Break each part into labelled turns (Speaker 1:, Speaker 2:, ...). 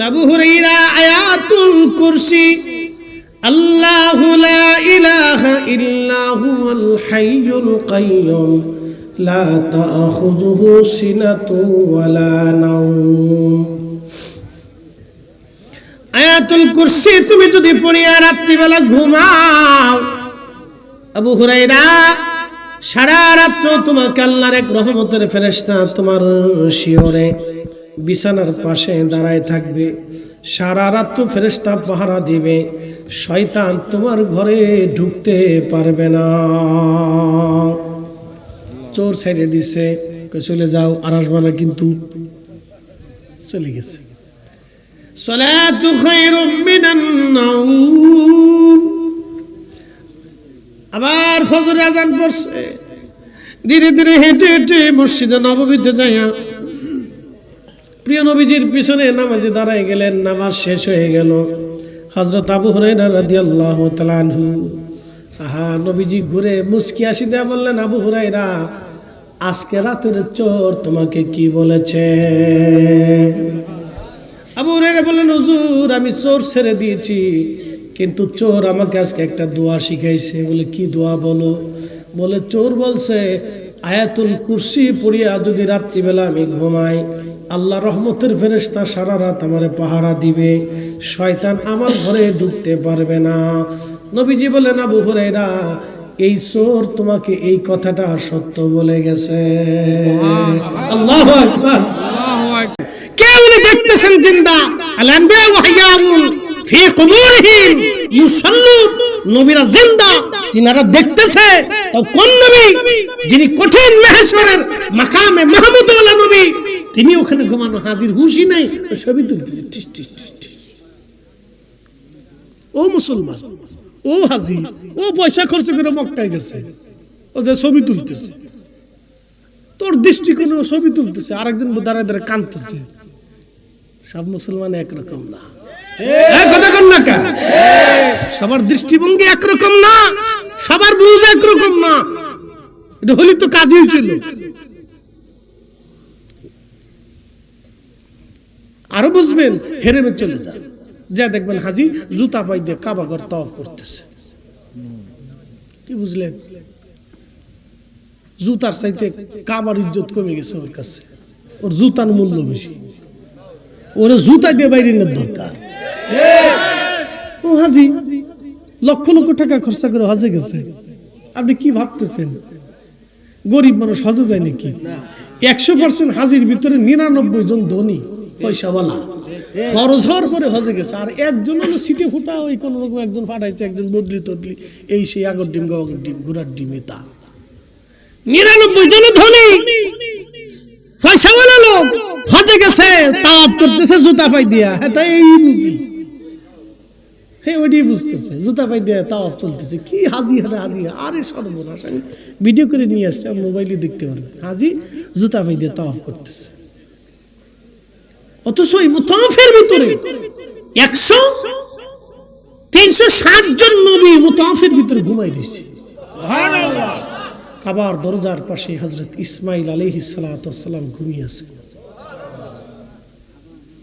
Speaker 1: আবু হুরায়রা আয়াতুল কুরসি আল্লাহু লা ইলাহা ইল্লা হুয়াল হাইয়ুল কাইয়্যুম লা তাখুযুহু সিনাতুন ওয়ালা নাওম। আয়াতুল কুরসি তুমি যদি পড়িয়া রাত্রিবেলা ঘুমাও, আবু হুরায়রা সারা রাত্র তোমাকে আল্লাহর এক রহমতের ফেরেশতা তোমার শিয়রে বিছানার পাশে দাঁড়ায় থাকবে, সারা রাত্র ফেরেশতা পাহারা দিবে, শয়তান তোমার ঘরে ঢুকতে পারবে না। চোর ছেড়ে দিছে, চলে যাও, আর আসবে না, কিন্তু চলে গেছে। সালাতু খায়রুম মিনান নাওম। আবার ফজর আযান পড়ছে, ধীরে ধীরে হেঁটে হেঁটে মসজিদে নববীতে যাইয়া প্রিয় নবীজির পিছনে নামাজে দাঁড়ায় গেলেন। নামাজ শেষ হয়ে গেল। হযরত আবু হুরায়রা রাদিয়াল্লাহু তাআলা আনহু, আহা, নবীজি ঘুরে মুস্কি হাসি দেয়া বললেন, আবু হুরায়রা, আজকে রাতের চোর তোমাকে কি বলেছে? আবু হুরায়রা বললেন, হুজুর, আমি চোর ছেড়ে দিয়েছি, কিন্তু চোর আমাকে আজকে একটা দোয়া শিখাইছে। বলে, কি দোয়া বলো? বলে, চোর বলছে আয়াতুল কুরসি পড়িয়া যদি রাত্রিবেলা আমি ঘুমাই, আল্লাহ রহমতের ফেরেশতা সারা রাত আমারে পাহারা দিবে, শয়তান আমার ঘরে ঢুকতে পারবে না। নবীজি বলেন, আবু হুরায়রা, এই চোর তোমাকে এই কথাটা সত্য বলে গেছে। আল্লাহু আকবার। কেমনে দেখতেছেন জিন্দা? আল আনবিয়া ওয়া হিয়াউন ফি কুবুরিহিম ইউসাল্লুন। নবীরা জিন্দা, যিনারা দেখতেছে। তো কোন নবী? যিনি কঠিন মাহশরের মাকামে মাহমুদ ওয়ালা নবী, তিনি ওখানে ঘুমানো, হাজির, হুশই নাই, ছবি তুলতেছে। টিস টিস টিস টিস। ও মুসলমান, ও হাজি, ও পয়সা খরচ করে মক্কায় গেছে, ও যে ছবি তুলতেছে, তোর দৃষ্টিকোণে ছবি তুলতেছে, আরেকজন দাঁড়ায় দাঁড়ায় কাঁদতেছে। সব মুসলমান একরকম না। সবার দৃষ্টিভঙ্গি একরকম না, সবার বুঝ একরকম না। এটা হলি তো কাজই ছিল। আরো বুঝবেন, হেরেমে চলে যান, যা দেখবেন হাজি জুতা পাই দিয়ে কাবা ঘর তাওয়াফ করতেছে। কি বুঝলেন? জুতার চাইতে কাবার ইজ্জত কমে গেছে ওর কাছে, ওর জুতার মূল্য বেশি, ওর জুতা দিয়ে বাইরে নেওয়ার দরকার। ও হাজি লক্ষ লক্ষ টাকা খরচা করে হজে গেছে, আপনি কি ভাবতেছেন গরিব মানুষ হজে যায় নাকি? 100% হাজির ভিতরে 99 জন ধনী পয়সাওয়ালা, খরচ হওয়ার পরে হজে গেছে, আর একজন হলো সিটে ফুটা, ওই কোন রকম একজন ফাটাইছে, একজন বদলি তদলি, এই সেই আগর ডিম গাওয়ার ডিম ঘোড়ার ডিম। তা 99 জন ধনী পয়সাওয়ালা লোক হজে গেছে, তাওয়াফ করতেছে জুতা পাই দিয়া। হ্যাঁ, তাই এই বুঝি, হ্যাঁ ওইটাই বুঝতেছে, জুতা পাই দিয়া তাওয়াফ চলতেছে। কি হাজি, হারে হাজি, আরে সর্বনাশ, আমি ভিডিও করে নিয়ে আসছি, মোবাইলে দেখতে পারবেন। হাজি জুতা পাই দিয়ে তাওয়াফ করতেছে, অথচ এই মুতাওয়াফের ভিতরে 360 জন নবী মুতাওয়াফের ভিতরে ঘুমাই রয়েছে। সুবহানাল্লাহ। কাবার দরজার পাশে হযরত ইসমাঈল আলাইহিস সালাতু ওয়াস সালাম ঘুমিয়ে আছে।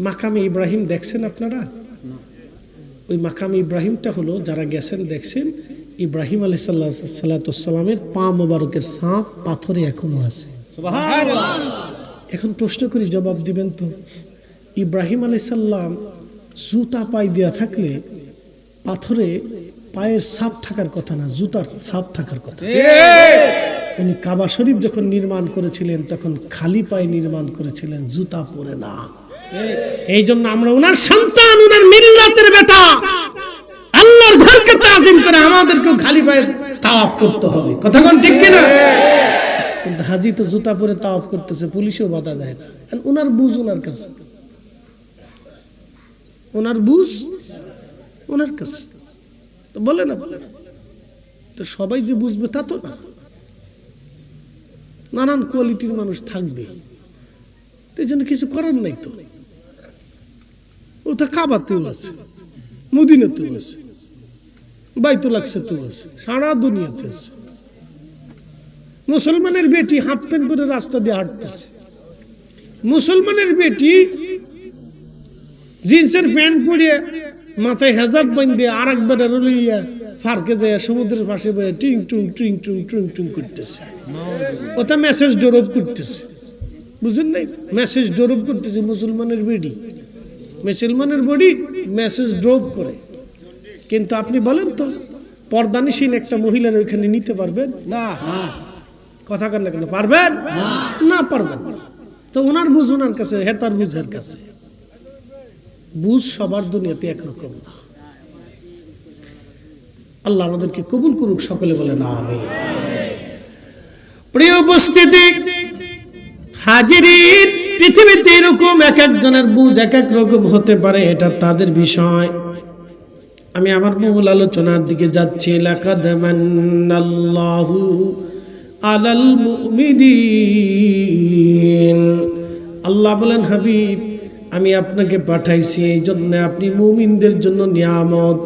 Speaker 1: মাকামে ইব্রাহিম দেখছেন আপনারা? ওই মাকামে ইব্রাহিমটা হলো, যারা গেছেন দেখছেন, ইব্রাহিম আলাইহিস সালাতু ওয়াস সালামের পা মোবারকের ছাপ পাথরে এখনো আছে। সুবহানাল্লাহ। এখন প্রশ্ন করি, জবাব দিবেন তো? ইব্রাহিম আলাইহিস সালাম জুতা পায়ে দেয়া থাকলে পাথরে পায়ের ছাপ থাকার কথা না, জুতার ছাপ থাকার কথা। উনি কাবা শরীফ যখন নির্মাণ করেছিলেন তখন খালি পায়ে নির্মাণ করেছিলেন, জুতা পরে না। এই জন্য আমরা ওনার সন্তান, ওনার মিল্লাতের বেটা, আল্লাহর ঘরকে তাজিম করে আমাদেরকেও খালি পায়ে তাওয়াফ করতে হবে। কথা কোন ঠিক কিনা? কিন্তু হাজি তো জুতা পরে তাওয়াফ করতেছে, পুলিশও বাধা দেয় না। ওনার বুঝ ওনার কাছে, ওনার বুঝ ওনার কাছে। তো বলে না, বলে না, তো সবাই যে বুঝবে তা তো না, নানান কোয়ালিটির মানুষ থাকবে, তো এই জন্য কিছু করার নাই। তো ও তো কাবাতেও আছে, মদিনাতেও আছে, বাইতুল আকসাতেও আছে, সারা দুনিয়াতে আছে। মুসলমানের বেটি হাফ প্যান্ট পরে রাস্তা দিয়ে হাঁটতেছে, মুসলমানের বেটি জিন্সের প্যান্ট পরিয়ে মাথায় হেজাব বাঁধে আর একবার রলিয়া ফারকে যায় সমুদ্রের পাশে বয়ে টিং টুং টিং টুং টুং টুং করতেছে, ওটা মেসেজ ড্রপ করতেছে, বুঝেন নাই? মেসেজ ড্রপ করতেছে মুসলমানের বডি মেসেজ ড্রপ করে। কিন্তু আপনি বলেন তো পর্দানিসীন একটা মহিলার ওইখানে নিতে পারবেন? না। কথা কেন কেন পারবেন? না, পারবেন না। তো ওনার বুঝ ওনার কাছে, হেতার বুঝের কাছে। বুঝ সবার দুনিয়াতে একরকম না। আল্লাহ আমাদেরকে কবুল করুক, সকলে বলেন আমিন। প্রিয় উপস্থিতি, হাজিরিন, পৃথিবীতে এরকম এক একজনের বুঝ এক এক রকম হতে পারে, এটা তাদের বিষয়। আমি আমার মূল আলোচনার দিকে যাচ্ছি। লাকাদ মান্নাল্লাহু আলাল মুমিনিন। আল্লাহ বলেন, হাবিব আমি আপনাকে পাঠাইছি এই জন্য আপনি মুমিনদের জন্য নিয়ামত।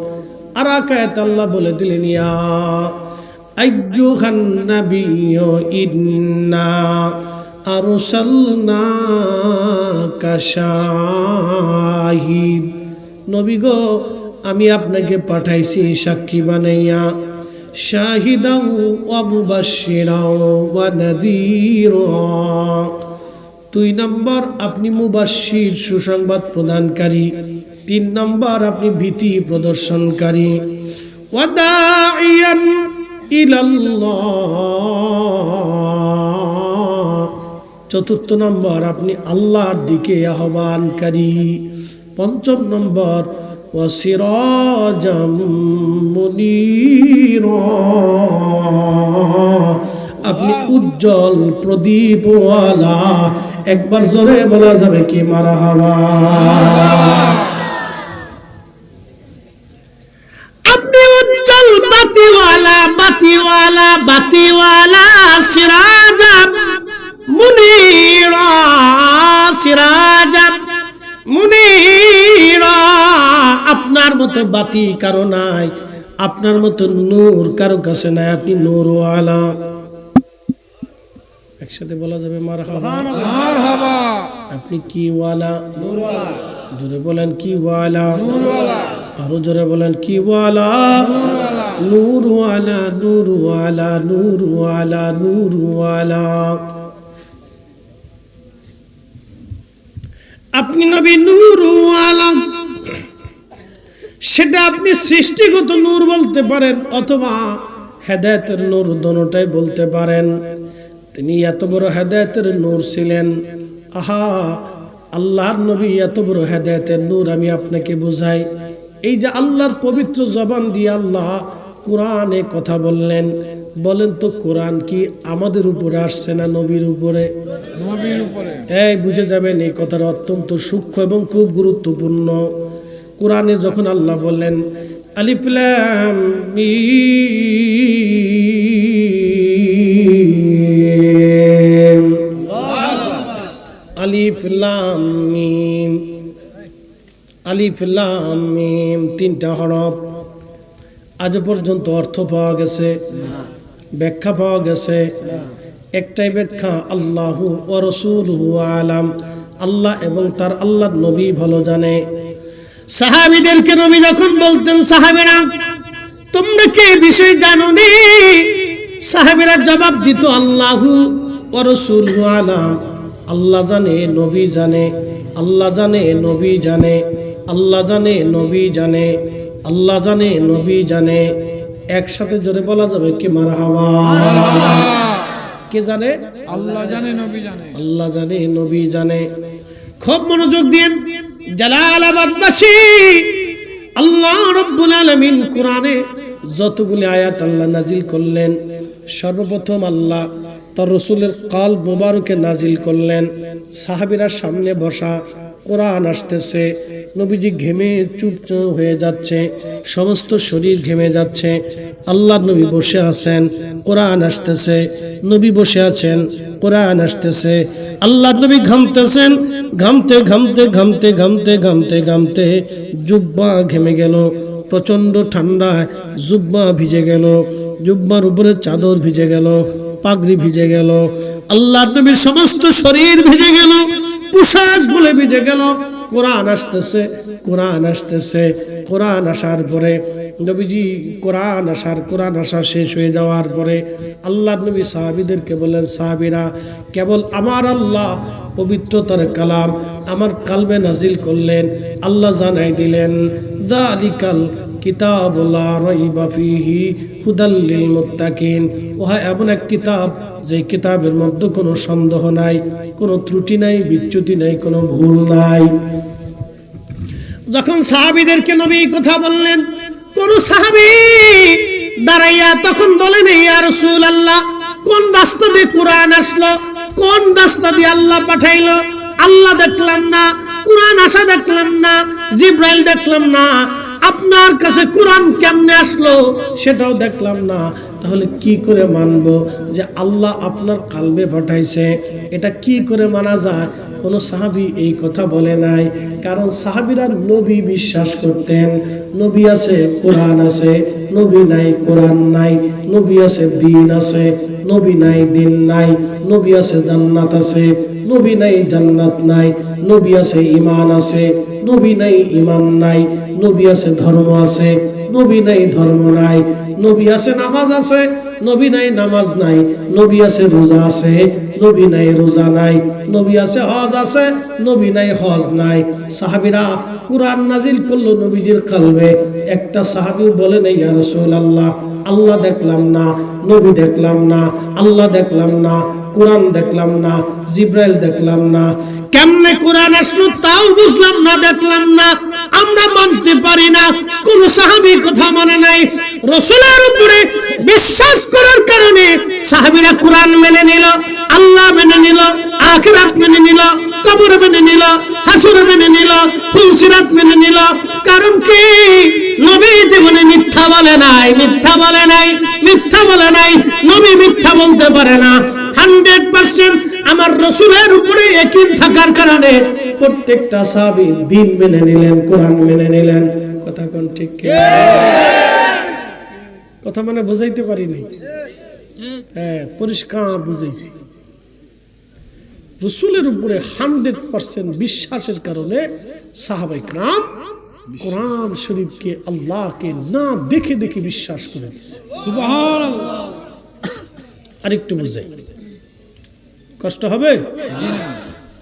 Speaker 1: আর আয়াত আল্লাহ বলে দিলেন, ইয়া আইয়ুহান নাবিয়্যু ইন্না আরসালনাকা শাহিদ। নবী গো, আমি আপনাকে পাঠাইছি সাক্ষী বানাইয়া, শাহিদাও ওয়া মুবাশশিরাও ওয়া নাযীরা। 2 নম্বর আপনি মুবাশশির, সুসংবাদ প্রদানকারী। 3 নম্বর আপনি ভীতি প্রদর্শনকারী। ওয়া দাঈয়ান ইলাল্লাহ। 4 নম্বর আপনি আল্লাহর দিকে আহ্বানকারী। 5 নম্বর ওয়া সিরাজাম মুনীরা। আপনি উজ্জ্বল প্রদীপওয়ালা। একবার জোরে বলা যাবে কি মারহাবা? আপনি উজ্জ্বল বাতিওয়ালা সিরাজাম মুনীরা। আপনার মতো বাতি কারো নাই, আপনার মতো নূর কারো কাছে নাই। আপনি নূরওয়ালা। একসাথে বলা যাবে মারহাবা। আপনি কি ওয়ালা? নূরওয়ালা। জোরে বলেন কি ওয়ালা? নূরওয়ালা। আরো জোরে বলেন কি ওয়ালা? নূরওয়ালা। নূরওয়ালা। আপনি নবী নূরওয়ালা। সেটা আপনি সৃষ্টিগত নূর বলতে পারেন অথবা হেদায়েতের নূর, দোনোটাই বলতে পারেন। তিনি এত বড় হেদায়েতের নূর ছিলেন। আহা, আল্লাহর নবী এত বড় হেদায়েতের নূর। আমি আপনাকে বুঝাই। এই যে আল্লাহর পবিত্র জবান দিয়ে আল্লাহ কোরআনে কথা বললেন, বলেন তো কোরআন কি আমাদের উপরে আসছে না নবীর উপরে? এই বুঝে যাবেন, এই কথাটা অত্যন্ত সূক্ষ্ম এবং খুব গুরুত্বপূর্ণ। কোরআনে যখন আল্লাহ বললেন আলিফ লাম মিম, আলিফ লাম মিম, আলিফ লাম মিম, 3টা হরফ। আজ পর্যন্ত অর্থ পাওয়া গেছে? ব্যাখ্যা পাওয়া গেছে? একটাই ব্যাখ্যা, আল্লাহু ওয়া রাসূলুহু আলাম। আল্লাহ এবং তার আল্লাহর নবী ভালো জানে। সাহাবীদেরকে নবী যখন বলতেন, সাহাবীরা তোমরা কি বিষয় জানো নি? সাহাবীরা জবাব দিত, আল্লাহু ওয়া রাসূলুহু আলাম। আল্লাহ জানে, নবী জানে। আল্লাহ জানে, নবী জানে। আল্লাহ জানে, নবী জানে। আল্লাহ জানে, নবী জানে। একসাথে জোরে বলা যাবে কি মারহাবা? কে জানে?
Speaker 2: আল্লাহ জানে, নবী জানে।
Speaker 1: আল্লাহ জানে, নবী জানে। খুব মনোযোগ দিন। জালালাবাদবাসী, আল্লাহ রাব্বুল আলামিন কোরআনে যতগুলি আয়াত আল্লাহ নাজিল করলেন, সর্বপ্রথম আল্লাহ তার রাসূলের কলব মোবারকে নাজিল করলেন। সাহাবীরা সামনে বসা, কোরআন আসতেছে, নবীজি ঘেমে চুপচাপ হয়ে যাচ্ছে, সমস্ত শরীর ঘেমে যাচ্ছে। আল্লাহর নবী বসে আছেন, কোরআন আসতেছে, নবী বসে আছেন, কোরআন আসতেছে। আল্লাহর নবী ঘামতেছেন, ঘামতে ঘামতে ঘামতে ঘামতে ঘামতে ঘামতে জুব্বা ঘেমে গেল। প্রচন্ড ঠান্ডায় জুব্বা ভিজে গেল, জুব্বার উপরে চাদর ভিজে গেল, পাগড়ি ভিজে গেল। আল্লাহর নবীর সমস্ত শরীর ভিজে গেল, পোশাক গুলো ভিজে গেল। কোরআন আসতেছে, কোরআন আসতেছে। কোরআন আসার পরে নবীজি কোরআন আসা শেষ হয়ে যাওয়ার পরে আল্লাহর নবী সাহাবীদেরকে বললেন, সাহাবীরা, কেবল আমার আল্লাহ পবিত্রতার কালাম আমার কালবে নাজিল করলেন। আল্লাহ জানাই দিলেন, যালিকাল কিতাবুল লা রাইবা ফীহি হুদাল লিল মুত্তাকিন। ওহা এমন এক কিতাব যে কিতাবের মধ্যে কোনো সন্দেহ নাই, কোনো ত্রুটি নাই, বিচ্যুতি নাই, কোনো ভুল নাই। যখন সাহাবীদেরকে নবী কথা বললেন, কোন সাহাবী দাঁড়াইয়া তখন বলেন, ইয়া রাসূলুল্লাহ, কোন রাস্তা দিয়ে কোরআন আসলো, কোন রাস্তা দিয়ে আল্লাহ পাঠাইলো? আল্লাহ দেখলাম না, কোরআন আসা দেখলাম না, জিবরাইল দেখলাম না, আপনার কাছে কোরআন কেমনে আসলো সেটাও দেখলাম না। তাহলে কি করে মানবো যে আল্লাহ আপনার কালবে পাঠাইছে? এটা কি করে মানা যায়? কোন সাহাবী এই কথা বলে নাই, কারণ সাহাবীরা নবী বিশ্বাস করতেন। নবী আছে, কোরআন আছে, নবী নাই, কোরআন নাই। নবী আছে, দিন আছে, নবী নাই, দিন নাই। নবী আছে, জান্নাত আছে, নবী নাই, জান্নাত নাই। নবী আছে, ঈমান আছে, নবী নাই, ঈমান নাই। নবী আছে, ধর্ম আছে, নবী নাই, ধর্ম নাই। নবী আছে, নামাজ আছে, নবী নাই, নামাজ নাই। নবী আছে, রোজা আছে, নবী নাই, রোজা নাই। নবী আছে, হজ আছে, নবী নাই, হজ নাই। সাহাবীরা কোরআন নাজিল করলো নবীজির কলবে। একটা সাহাবী বলেন, ইয়া রাসূলুল্লাহ, আল্লাহ দেখলাম না, নবী দেখলাম না, আল্লাহ দেখলাম না, কোরআন দেখলাম না, জিবরাইল দেখলাম না, কেমনে কোরআন আসলো তাও বুঝলাম না, দেখলাম না, আমরা মানতে পারি না। কোন সাহাবী কথা মানে নাই। রাসূলের উপরে বিশ্বাস করার কারণে সাহাবীরা কোরআন মেনে নিল, আল্লাহ মেনে নিল, আখিরাত মেনে নিল, কবর মেনে নিল, হাসর মেনে নিল, ফুলসিরাত মেনে নিল। কারণ কি? নবী জীবনে মিথ্যা বলে নাই, মিথ্যা বলে নাই, মিথ্যা বলে নাই। নবী মিথ্যা বলতে পারে না। 100% আমার রাসূলের উপরে ইয়াকিন থাকার কারণে প্রত্যেকটা সাহাবী দিন মেনে নিলেন, কোরআন মেনে নিলেন। কথা কোন ঠিক কি? কথা মানে বুঝাইতে পারিনি? হ্যাঁ, পরিষ্কার বুঝাইছি। রাসূলের উপরে 100% বিশ্বাসের কারণে সাহাবায়ে کرام কোরআন শরীফকে, আল্লাহকে না দেখে দেখে বিশ্বাস করে দিয়েছে।
Speaker 2: সুবহানাল্লাহ।
Speaker 1: আরেকটু বুঝাই, কষ্ট হবে?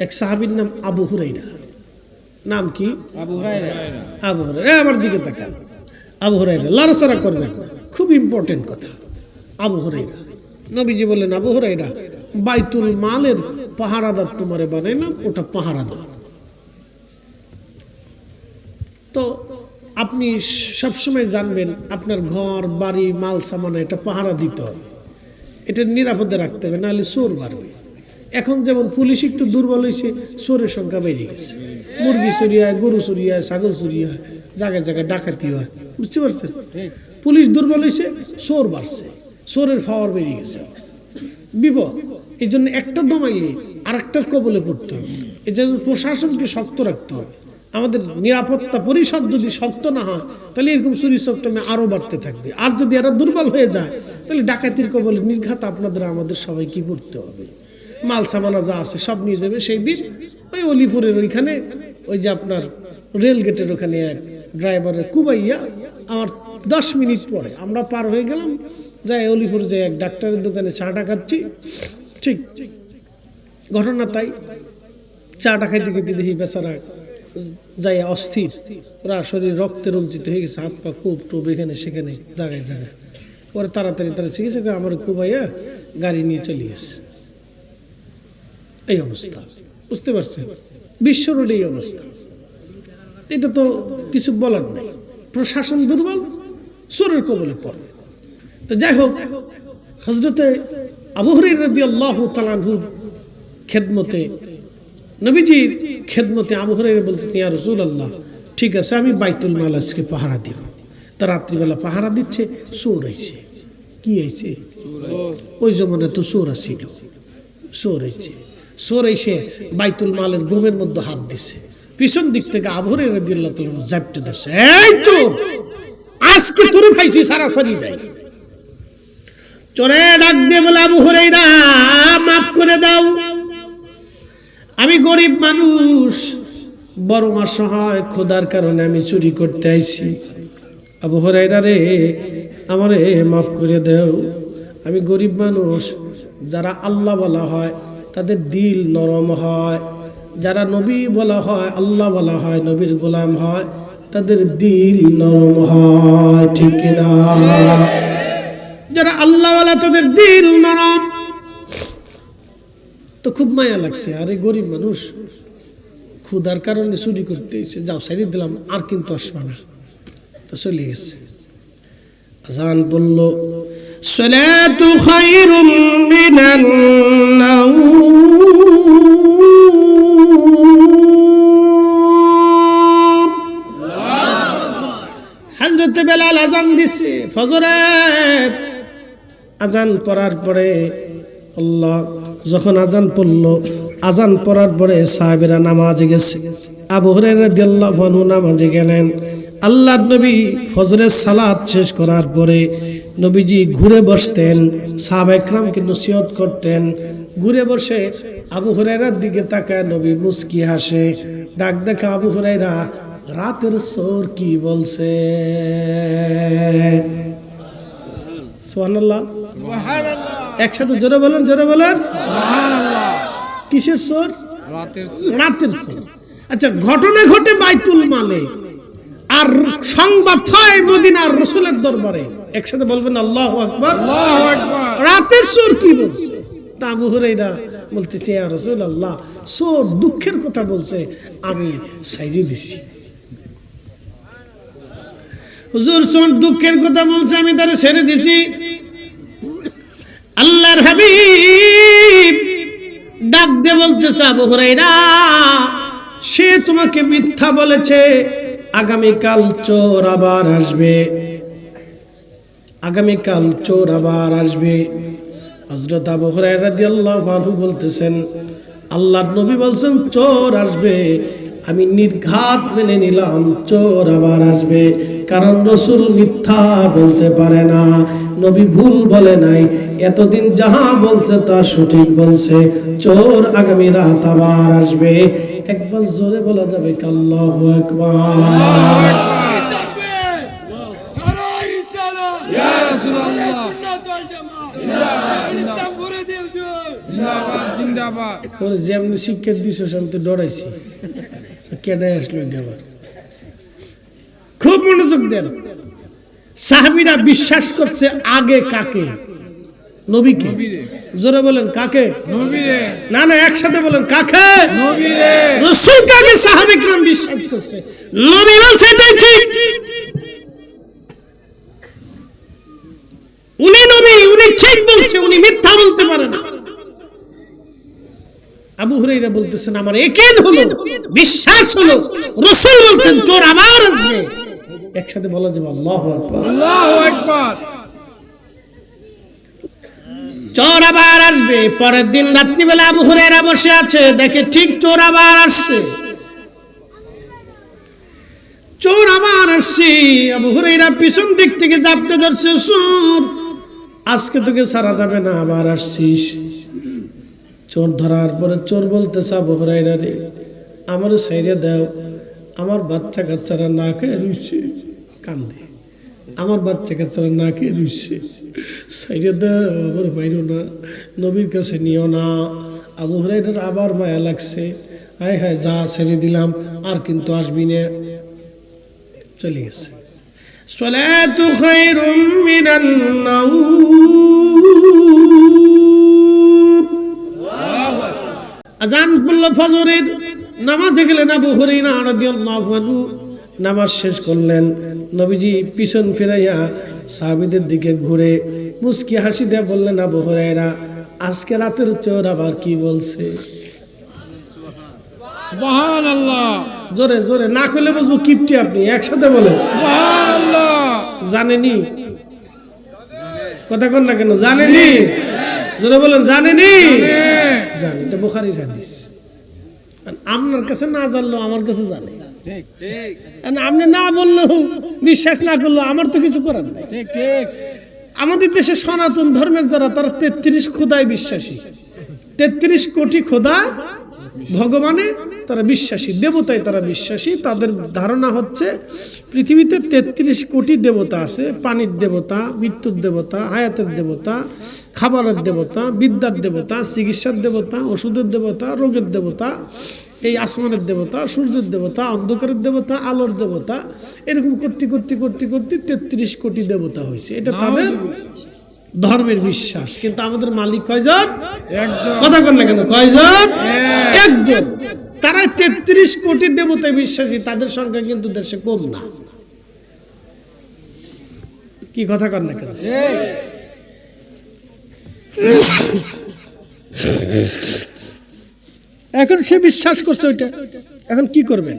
Speaker 1: এক সাহাবীর নাম আবু হুরায়রা। নাম কি?
Speaker 2: আবু হুরায়রা।
Speaker 1: আবু হুরায়রা। আমার দিকে তাকান। আবু হুরায়রা, লড়াচড়া করবেন, খুব ইম্পর্টেন্ট কথা। আবু হুরায়রা, নবীজি বললেন, আবু হুরায়রা, বাইতুল মালের পাহারাদার তোমারে বানাইলাম, ওটা পাহারা দাও। তো আপনি সবসময় জানবেন আপনার ঘর বাড়ি মাল সামানা এটা পাহারা দিতে হবে, এটা নিরাপদে রাখতে হবে, নাহলে চোর বাড়বে। এখন যেমন পুলিশ একটু দুর্বল হয়েছে, চোরের সংখ্যা বেড়ে গেছে। মুরগি চুরি হয়, গরু চুরি হয়, ছাগল চুরি হয়, জায়গায় জায়গায় ডাকাতি হয়। বুঝতে পারছেন? পুলিশ দুর্বল হয়েছে, চোর বাড়ছে, চোরের পাওয়ার বেড়ে গেছে। বিপদ। এই জন্য একটা দমাইলে আরেকটার কবলে পড়তে হবে। এই জন্য প্রশাসনকে শক্ত রাখতে হবে। আমাদের নিরাপত্তা পরিষদ যদি শক্ত না হয়, তাহলে এরকম চুরি চক্রামে আরো বাড়তে থাকবে। আর যদি এরা দুর্বল হয়ে যায়, তাহলে ডাকাতির কবলে নির্ঘাত আপনাদের আমাদের সবাই কি করতে হবে? মাল সামানা যা আছে সব নিয়ে যাবে। সেই দিন ওই অলিপুরের ওইখানে, ওই যে আপনার রেল গেটের ওখানে এক ড্রাইভারের কুবাইয়া, আমার 10 মিনিট পরে আমরা পার হয়ে গেলাম, যাই অলিপুর যে এক ডাক্তারের দোকানে চাটা খাচ্ছি। ঠিক ঘটনা তাই, চাটা খাইতে খাইতে দেখি বেচারা যাই অস্থির, ওরা শরীর রক্তে রঞ্জিত হয়ে গেছে, হাত পা কোপ টোপ এখানে সেখানে জায়গায় জায়গায়। পরে তাড়াতাড়ি তারা চিকিৎসা করে আমার কুবাইয়া গাড়ি নিয়ে চলে গেছে। এই অবস্থা, বুঝতে পারছেন? বিশ্ব রোডে এই অবস্থা। এটা তো কিছু বলার নাই। প্রশাসন দুর্বল, চোরের কবলে পড়বে। তো যাই হোক, হযরতে আবু হুরায়রা রাদিয়াল্লাহু তাআলা আনহুর খেদমতে, নবীজির খেদমতে আবু হুরায়রা বলতেন, ইয়া রাসূলুল্লাহ, ঠিক আছে আমি বাইতুল মাল আজকে পাহারা দিব। তা রাত্রিবেলা পাহারা দিচ্ছে, চোর আইছে। কি আইছে? ওই জমানে তো চোর আসিল, চোর আইছে। চোর এসে বাইতুল মালের গোমের মধ্যে হাত দিছে। পিছন দিক থেকে আবু হুরায়রা রাদিয়াল্লাহু তাআলা জাপটে ধরছে, এই চোর, আজকে তোরে পাইছি, সারাসারি দেয়। চোরে ডাক দিয়ে বলে, আবু হুরায়রা মাফ করে দাও, আমি গরিব মানুষ, বড় অসহায়, খোদার কারণে আমি চুরি করতে আইছি। আবু হুরায়রা রে, আমারে মাফ করে দেও, আমি গরিব মানুষ। যারা আল্লাহ বলা হয় তাদের দিল নরম হয়, যারা নবী বলা হয়, আল্লাহ বলা হয়, নবীর গোলাম হয়, তাদের দিল নরম হয়, ঠিক কিনা? যারা আল্লাহ বলা তাদের দিল নরম। তো খুব মায়া লাগছে, আরে গরিব মানুষ ক্ষুধার কারণে চুরি করতে এসে, যাও সাইড দিলাম, আর কিন্তু আসবে না। তো চলে গেছে। আজান বলল, সালাতু খায়রুম মিনান নাওম। হযরত বেলাল আজান দিছে ফজরের। আজান পড়ার পরে আল্লাহ যখন আজান পড়লো, আজান পড়ার পরে সাহাবীরা নামাজে গেছে। আবু হুরায়রা রাদিয়াল্লাহু আনহু নামাজে গেলেন। আল্লাহর নবী ফজরের সালাত শেষ করার পরে নবীজি ঘুরে বসতেন, সাহাবায়ে কেরামকে নসিহত করতেন। ঘুরে বসে আবু হুরায়রার দিকে তাকায় নবী মুস্কি হাসে। ডাক দেখা, আবু হুরায়রা, রাতের চোর কি বলছে? সুবহানাল্লাহ, একসাথে জোরে বলেন, জোরে বলেন। কিসের চোর? রাতের চোর। আচ্ছা, ঘটনা ঘটে বাইতুল মালে, আর সংবাদ হয় মদিনার রাসূলের দরবারে। একসাথে বলবেন আল্লাহু আকবার। রাতের চোর কি বলছে? তা আবু হুরায়রা বলতেছে, ইয়া রাসূলুল্লাহ, চোর দুঃখের কথা বলছে, আমি সাইরে দিছি। হুজুর, চোর দুঃখের কথা বলছে, আমি তারে ছেড়ে দিছি। আল্লাহর হাবিব ডাক দিয়ে বলতেছে, আবু হুরায়রা, সে তোমাকে মিথ্যা বলেছে। আগামীকাল চোর আবার আসবে, আগামীকাল চোর আবার আসবে। হযরত আবু হুরায়রা রাদিয়াল্লাহু আনহু বলতেছেন, আল্লাহর নবী বলছেন চোর আসবে, আমি নির্ঘাত মেনে নিলাম চোর আবার আসবে, কারণ রাসূল মিথ্যা বলতে পারে না, নবী ভুল বলে নাই, এতদিন যাহা বলছে তা সঠিক বলছে। চোর আগামী রাত আবার আসবে। একবার জোরে বলা যাবে আল্লাহু আকবার। যেমনি শিক্ষা দিছ আমি তো ডরাইছি, কেডাই আসলো আবার। খুব মনোযোগ দেন। সাহাবীরা বিশ্বাস করছে আগে কাকে? নবীকে। জোরে বলেন কাকে? নবীরে। না না, একসাথে বলেন কাকে? নবীরে। রাসূল কাকে সাহাবী کرام বিশ্বাস করছে? নবী বলছে ঠিক, উনি নবী, উনি ঠিক বলছে, উনি মিথ্যা বলতে পারে না। আবু হুরায়রা বলতেছেন, আমার ইয়াকিন হলো, বিশ্বাস হলো, রাসূল বলছেন চোর আবার আসবে। একসাথে বলা যাবে আল্লাহু আকবার। আল্লাহু আকবার। চোর আবার আসবে। পরের দিন রাত্রিবেলা আবু হুরায়রা বসে আছে, দেখে ঠিক চোর আবার আসছে। চোর আবার আসছে। আবু হুরায়রা পিছন দিক থেকে জাপটে ধরছে, চোর, আজকে তোকে ছাড়া যাবে না, আবার আসছিস। চোর ধরার পরে চোর বলতেছে, আবু হুরায়রা রে, আমার ছাইরে দাও, আমার বাচ্চা কাচ্চারা না খেয়ে রুইছে, কান্দে, আমার বাচ্চা কাচ্চারা না খেয়ে রুইছে, ছাইরে দাও, আবার মাইরো না, নবীর কাছে নিও না। আবু হুরায়রার আবার মায়া লাগছে, হায় হায়, যা ছেড়ে দিলাম, আর কিন্তু আসবি না। চলে গেছে। সালাতু খায়রুম মিনান নাওম। আজান পড়ল ফজরের, নামাজে গেলেন আবু হুরায়রা রাদিয়াল্লাহু আনহু। নামাজ শেষ করলেন, নবীজি পিছন ফিরাইয়া সাহাবীদের দিকে ঘুরে মুস্কি হাসি দিয়ে বললেন, আবু হুরায়রা, আজকে রাতের চোর আবার কি বলছে?
Speaker 2: সুবহানাল্লাহ।
Speaker 1: জোরে জোরে না কইলে বুঝবো কিপটি আপনি। একসাথে বলেন
Speaker 2: সুবহানাল্লাহ।
Speaker 1: জানেনি? কথা কন না কেন? জানেনি? জোরে বলেন জানেনি? জানি। এটা বুখারীর হাদিস। আপনার কাছে না জানলো আমার কাছে জানে।
Speaker 2: ঠিক ঠিক।
Speaker 1: আপনি না বললেও, বিশ্বাস না করলেও আমার তো কিছু করার নাই।
Speaker 2: ঠিক ঠিক।
Speaker 1: আমাদের দেশে সনাতন ধর্মের যারা, তারা 33 খোদায় বিশ্বাসী। 33 কোটি খোদা ভগবানে তারা বিশ্বাসী, দেবতায় তারা বিশ্বাসী। তাদের ধারণা হচ্ছে পৃথিবীতে 33 কোটি দেবতা আছে। পানির দেবতা, মৃত্যুর দেবতা, হায়াতের দেবতা, খাবারের দেবতা, বিদ্যার দেবতা, চিকিৎসার দেবতা, ওষুধের দেবতা, রোগের দেবতা, এই আসমানের দেবতা, সূর্যের দেবতা, অন্ধকারের দেবতা, আলোর দেবতা, এরকম করতে করতে করতে করতে 33 কোটি দেবতা হয়েছে। এটা তাদের ধর্মের বিশ্বাস। কিন্তু আমাদের মালিক কয়জন?
Speaker 2: একজন।
Speaker 1: কথা বল না কেন? কয়জন? একজন। তারা 33 কোটি দেবতায় বিশ্বাসী। তাদের সংখ্যা কিন্তু দেশে কম না। কি কথা কর না কেন? এখন সে বিশ্বাস করছে ওইটা, এখন কি করবেন?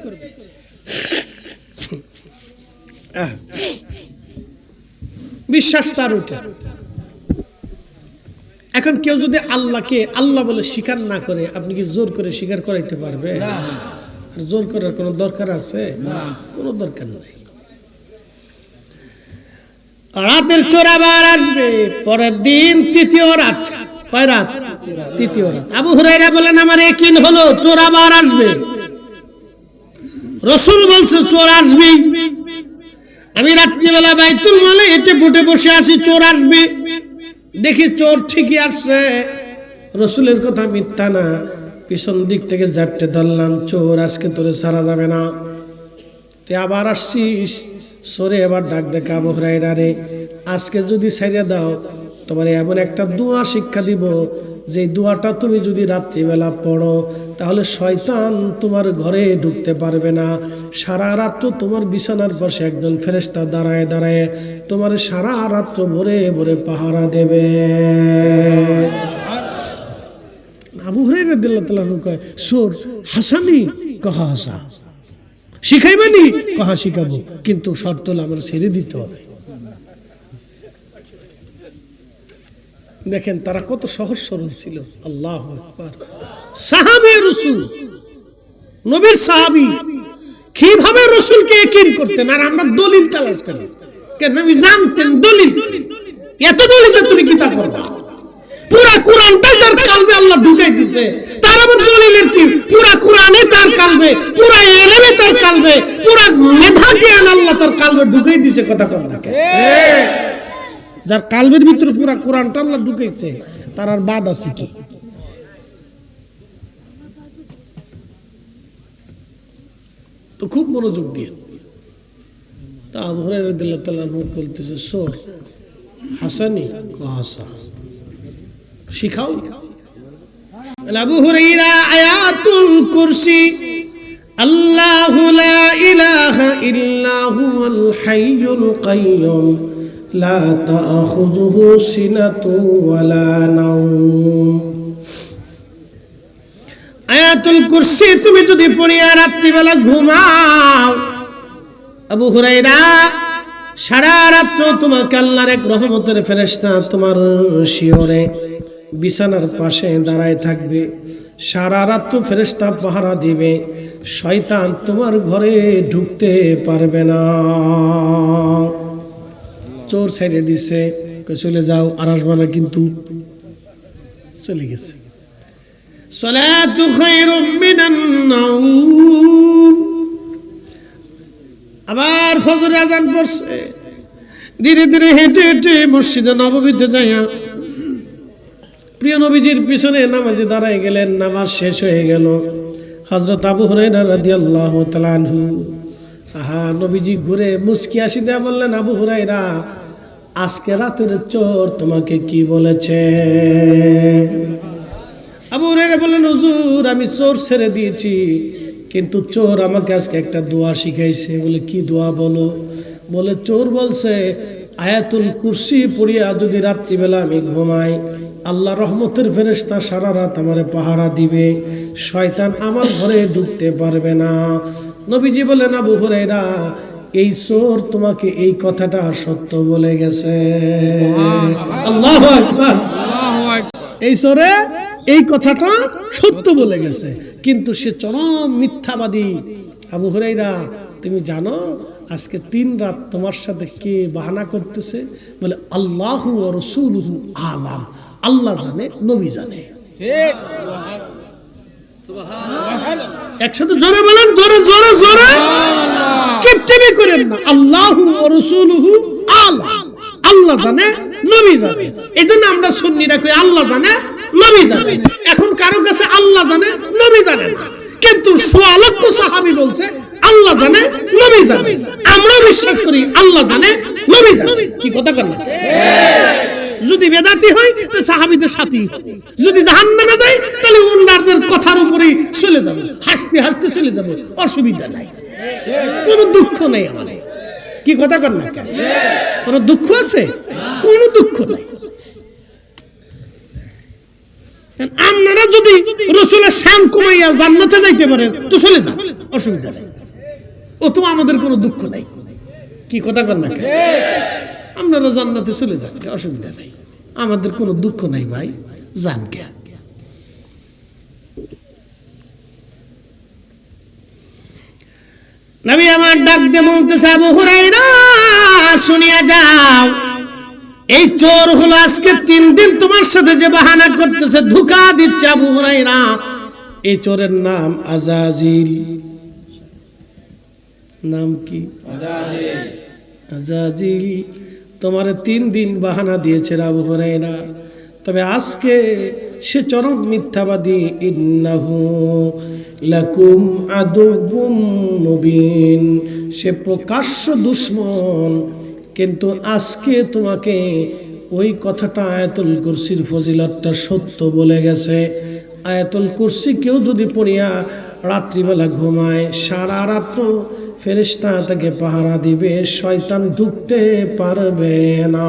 Speaker 1: বিশ্বাস তার ওইটা। এখন কেউ যদি আল্লাহকে আল্লাহ বলে স্বীকার না করে, আপনি কি জোর করে স্বীকার করাইতে পারবে? আর জোর করার কোনো দরকার আছে? কোনো দরকার নাই। রাতের চোর আবার আসবে পরের দিন, তৃতীয় রাত। কয় রাত? তৃতীয় রাত। আবু হুরায়রা বলেন আমার ইয়াকিন হলো চোর আবার আসবে। রাসূল বলছে চোর আসবে। আমি রাত্রিবেলা বাইতুল মালে হেঁটে ফুটে বসে আছি, চোর আসবে। দেখি চোর ঠিকই আসছে, রাসূলের কথা মিথ্যা না। পিছন দিক থেকে ঝাপটে ধরলাম, চোর আজকে তোরে ছাড়া যাবে না, তুই আবার আসছিস। সরে এবার ডাক দেখা, আবু হুরায়রা রে, আজকে যদি ছাইড়া দাও তোমার এমন একটা দোয়া শিক্ষা দিব, যে দোয়াটা তুমি যদি রাত্রিবেলা পড়ো তাহলে শয়তান তোমার ঘরে ঢুকতে পারবে না। সারা রাত্র তোমার বিছানার পাশে একজন ফেরেশতা দাঁড়ায় দাঁড়ায় তোমার সারা রাত্র ভরে ভরে পাহারা দেবে। আবু হুরায়রা রাদিয়াল্লাহু তাআলা কয় সূর হাসানি, কহা হাসা শিখাইবানি, কহা শিখাবো, কিন্তু শর্ত হলো আমার ছেড়ে দিতে হবে। দেখেন তারা কত সহজ সরল ছিল। আল্লাহু আকবার। সাহাবী রাসূল, নবীর সাহাবী কিভাবে রাসূলকে ইয়াকিন করতেন, আর আমরা দলিল তালাশ করি কেন? নবী জানতেন দলিল, এত দলিল তুমি কি তা করবা? পুরা কোরআনটা যার কালবে আল্লাহ ঢুকাই দিয়েছে, তার আবার দলিলের কি? পুরা কোরআনই তার কালবে, পুরা ইলমই তার কালবে, পুরা মেধা জ্ঞান আল্লাহ তার কালবে ঢুকাই দিয়েছে। কথা কর না কেন? যার কালবের ভিতরে পুরা কোরআনটা আল্লাহ ঢুকাইছে, তার আর বাদ আছে কি? তো খুব মনোযোগ দিয়ে তা আবু হুরায়রা রাদিয়াল্লাহু তাআলা বলতেছে সূর হাসানি, হাসা শিখাও। আবু হুরায়রা আয়াতুল কুরসি, আল্লাহু লা ইলাহা ইল্লা হুয়াল হাইয়ুল কাইয়্যুম লা তাখুযুহু সিনাতুন ওয়ালা নাওম। আয়াতুল কুরসি তুমি যদি পড়িয়া রাত্রিবেলা ঘুমাও, আবু হুরায়রা সারা রাত্র তোমাকে আল্লাহর এক রহমতের ফেরেশতা তোমার শিয়রে বিছানার পাশে দাঁড়ায় থাকবে। সারা রাত্র ফেরেশতা পাহারা দিবে, শয়তান তোমার ঘরে ঢুকতে পারবে না। চোর ছেড়ে দিছে, চলে যাও, আর আসবে না, কিন্তু চলে গেছে। সালাতু খায়রুম মিনান নাওম। আবার ফজর আজান পড়ছে, ধীরে ধীরে হেঁটে হেঁটে মসজিদে নববীতে যাইয়া প্রিয় নবীজির পিছনে নামাজে দাঁড়ায় গেলেন। নামাজ শেষ হয়ে গেল। হযরত আবু হুরায়রা রাদিয়াল্লাহু তাআলা আনহু, আহা, নবীজি ঘুরে মুস্কি হাসি দিয়ে বললেন, আবু হুরায়রা, আজকে রাতের চোর তোমাকে কি বলেছে? আবু হুরায়রা বললেন, হুজুর, আমি চোর ছেড়ে দিয়েছি, কিন্তু চোর আমাকে আজকে একটা দোয়া শিখাইছে। বলে কি দোয়া বলো? বলে চোর বলছে আয়াতুল কুরসি পড়িয়া যদি রাত্রিবেলা আমি ঘুমাই, আল্লাহ রহমতের ফেরেশতা সারা রাত আমারে পাহারা দিবে, শয়তান আমার ঘরে ঢুকতে পারবে না। নবীজি বলেন, আবু হুরায়রা, এই চোর তোমাকে এই কথাটা সত্য বলে গেছে। আল্লাহু আকবার। এই চোরে এই কথাটা সত্য বলে গেছে, কিন্তু সে চরম মিথ্যাবাদী। আবু হুরায়রা, তুমি জানো আজকে 3 রাত তোমার সাথে কে বাহানা করতেছে? বলে আল্লাহু ওয়া রাসূলুহু আলাম, আল্লাহ জানে, নবী জানে।
Speaker 2: ঠিক, সুবহানাল্লাহ।
Speaker 1: একসাথে জোরে বলেন, জোরে জোরে জোরে। কিপটিমি করেন না। আল্লাহু ওয়া রাসূলুহু আ'লাম। আল্লাহ জানে, নবী জানে। এজন্য আমরা সুন্নিরা কই আল্লাহ জানে, নবী জানে। এখন কারো কাছে আল্লাহ জানে, নবী জানে না, কিন্তু সুয়ালত সাহাবী বলছে আল্লাহ জানে, নবী জানে। আমরা বিশ্বাস করি আল্লাহ জানে, নবী জানে। কি কথা কর না? যদি বেদাতি হয় তো সাহাবীদের সাথী, যদি জাহান্নামে যায় তাহলে উনাদের কথার উপরেই চলে যাবে, হাসতে হাসতে চলে যাবে, অসুবিধা নাই, কোনো দুঃখ নেই আমাদের। কি কথা কর না? কোনো দুঃখ আছে? কোনো দুঃখ নাই। আপনারা যদি রাসূলের শান কমাইয়া জান্নাতে যাইতে পারেন তো চলে যান, অসুবিধা নেই, ও তো আমাদের কোনো দুঃখ নাই। কি কথা কর না? আপনারা জান্নাতে চলে যান, অসুবিধা নাই, আমাদের কোনো দুঃখ নাই ভাই, যান কে। নবী আমার ডাক দিয়ে বলতেছে, আবু হুরায়রা শুনিয়া যাও, এই চোর হলো আজকে 3 দিন তোমার সাথে যে বাহানা করতেছে, ধোঁকা দিচ্ছে আবু হুরায়রা, এই চোরের নাম আযাজিল। নাম কি? আযাজিল। তোমার 3 দিন বাহানা দিয়েছে আবু হুরায়রা, তবে আজকে সে চরম মিথ্যাবাদী। ইন্নাহু লাকুম আদুউম মুবিন, সে প্রকাশ্য দুশমন, কিন্তু আজকে তোমাকে ওই কথাটা আয়াতুল কুরসির ফজিলতটা সত্য বলে গেছে। আয়াতুল কুরসি কেউ যদি পড়িয়া রাত্রিবেলা ঘুমায়, সারা রাত্র ফেরেশতা তাকে পাহারা দিবে, শয়তান ঢুকতে পারবে না।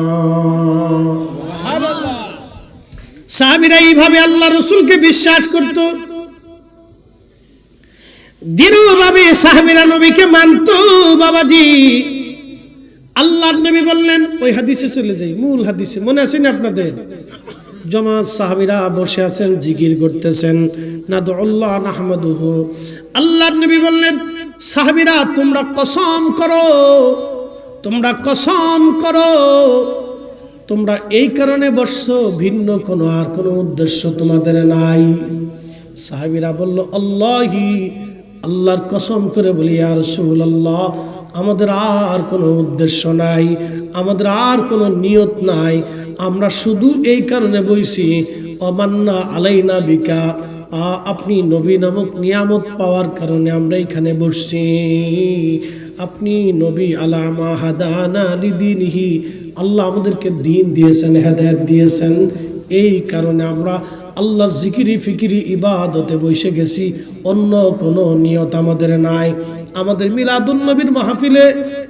Speaker 1: সাহাবীরা এইভাবে আল্লাহ রাসূলকে বিশ্বাস করত, দৃঢ়ভাবে সাহাবীরা নবীকে মানত। বাবাজি, আল্লাহর নবী বললেন, ওই হাদিসে চলে যাই, মূল হাদিসে, মনে আছে না আপনাদের? জামাত সাহাবীরা বসে আছেন, জিকির করতেছেন, নাদুল্লাহ নাহমাদুহু। আল্লাহর নবী বললেন, সাহাবীরা তোমরা কসম করো, তোমরা কসম করো, তোমরা এই কারণে বসছো, ভিন্ন কোনো আর কোনো উদ্দেশ্য তোমাদের নাই। সাহাবীরা বলল, আল্লাহি, আল্লাহর কসম করে বলি ইয়া রাসূলুল্লাহ, আমাদের আর কোনো উদ্দেশ্য নাই, আমাদের আর কোনো নিয়ত নাই, আমরা শুধু এই কারণে বইছি, অমান্না আলাইনা বিকা, আপনি নবী নামক নিয়ামত পাওয়ার কারণে আমরা এখানে বসছি। আপনি নবী আলামা হাদানা লিদিনিহি, আল্লাহ আমাদেরকে দ্বীন দিয়েছেন, হেদায়েত দিয়েছেন, এই কারণে আমরা আল্লাহর জিকিরি ফিকিরি ইবাদতে বসে গেছি, অন্য কোনো নিয়ত আমাদের নাই। আমাদের মিলাদুন নবীর মাহফিলে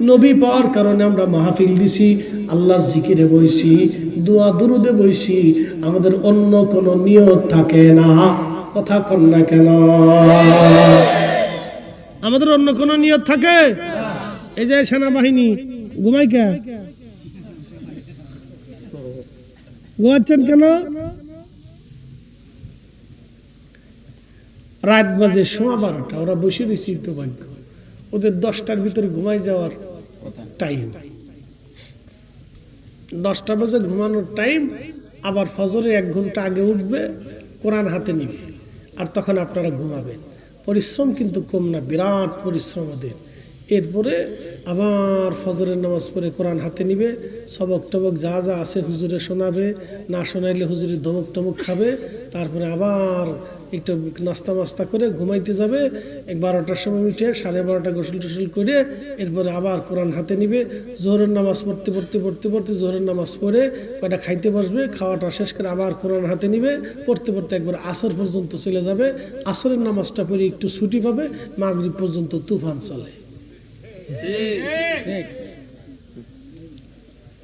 Speaker 1: নবী পাওয়ার কারণে আমরা মাহফিল দিছি, আল্লাহর জিকিরে বইছি, দোয়া দুরুদে বইছি, আমাদের অন্য কোনো নিয়ত থাকে না। কথা কন না কেন? আমাদের অন্য কোনো নিয়ত থাকে? এই যে সেনাবাহিনী ঘুমাই কে? ঘুমাচ্ছেন কেন? রাত বাজে 12:15, ওরা বসে রয়েছে তো ভাগ্য, ওদের 10টার ভিতরে ঘুমাই যাওয়ার টাইম, 10টা বাজে ঘুমানোর টাইম, আবার ফজরের 1 ঘন্টা আগে উঠবে, কোরআন হাতে নিবে, আর তখন আপনারা ঘুমাবেন। পরিশ্রম কিন্তু কম না, বিরাট পরিশ্রম ওদের। এরপরে আবার ফজরের নামাজ পড়ে কোরআন হাতে নিবে, সবক টবক যা যা আছে হুজুরে শোনাবে, না শোনাইলে হুজুরে ধমক টমক খাবে, তারপরে আবার একটু নাস্তা মাস্তা করে ঘুমাইতে যাবে। 12টার সময় উঠে 12:30 গোসল টোসল করে এরপরে আবার কোরআন হাতে নিবে, জোহরের নামাজ পড়তে পড়তে পড়তে পড়তে জোহরের নামাজ পড়ে কয়টা খাইতে বসবে, খাওয়াটা শেষ করে আবার কোরআন হাতে নিবে, পড়তে পড়তে একবার আসর পর্যন্ত চলে যাবে। আসরের নামাজটা পড়ে একটু ছুটি পাবে, মাগরিব পর্যন্ত তুফান চলে।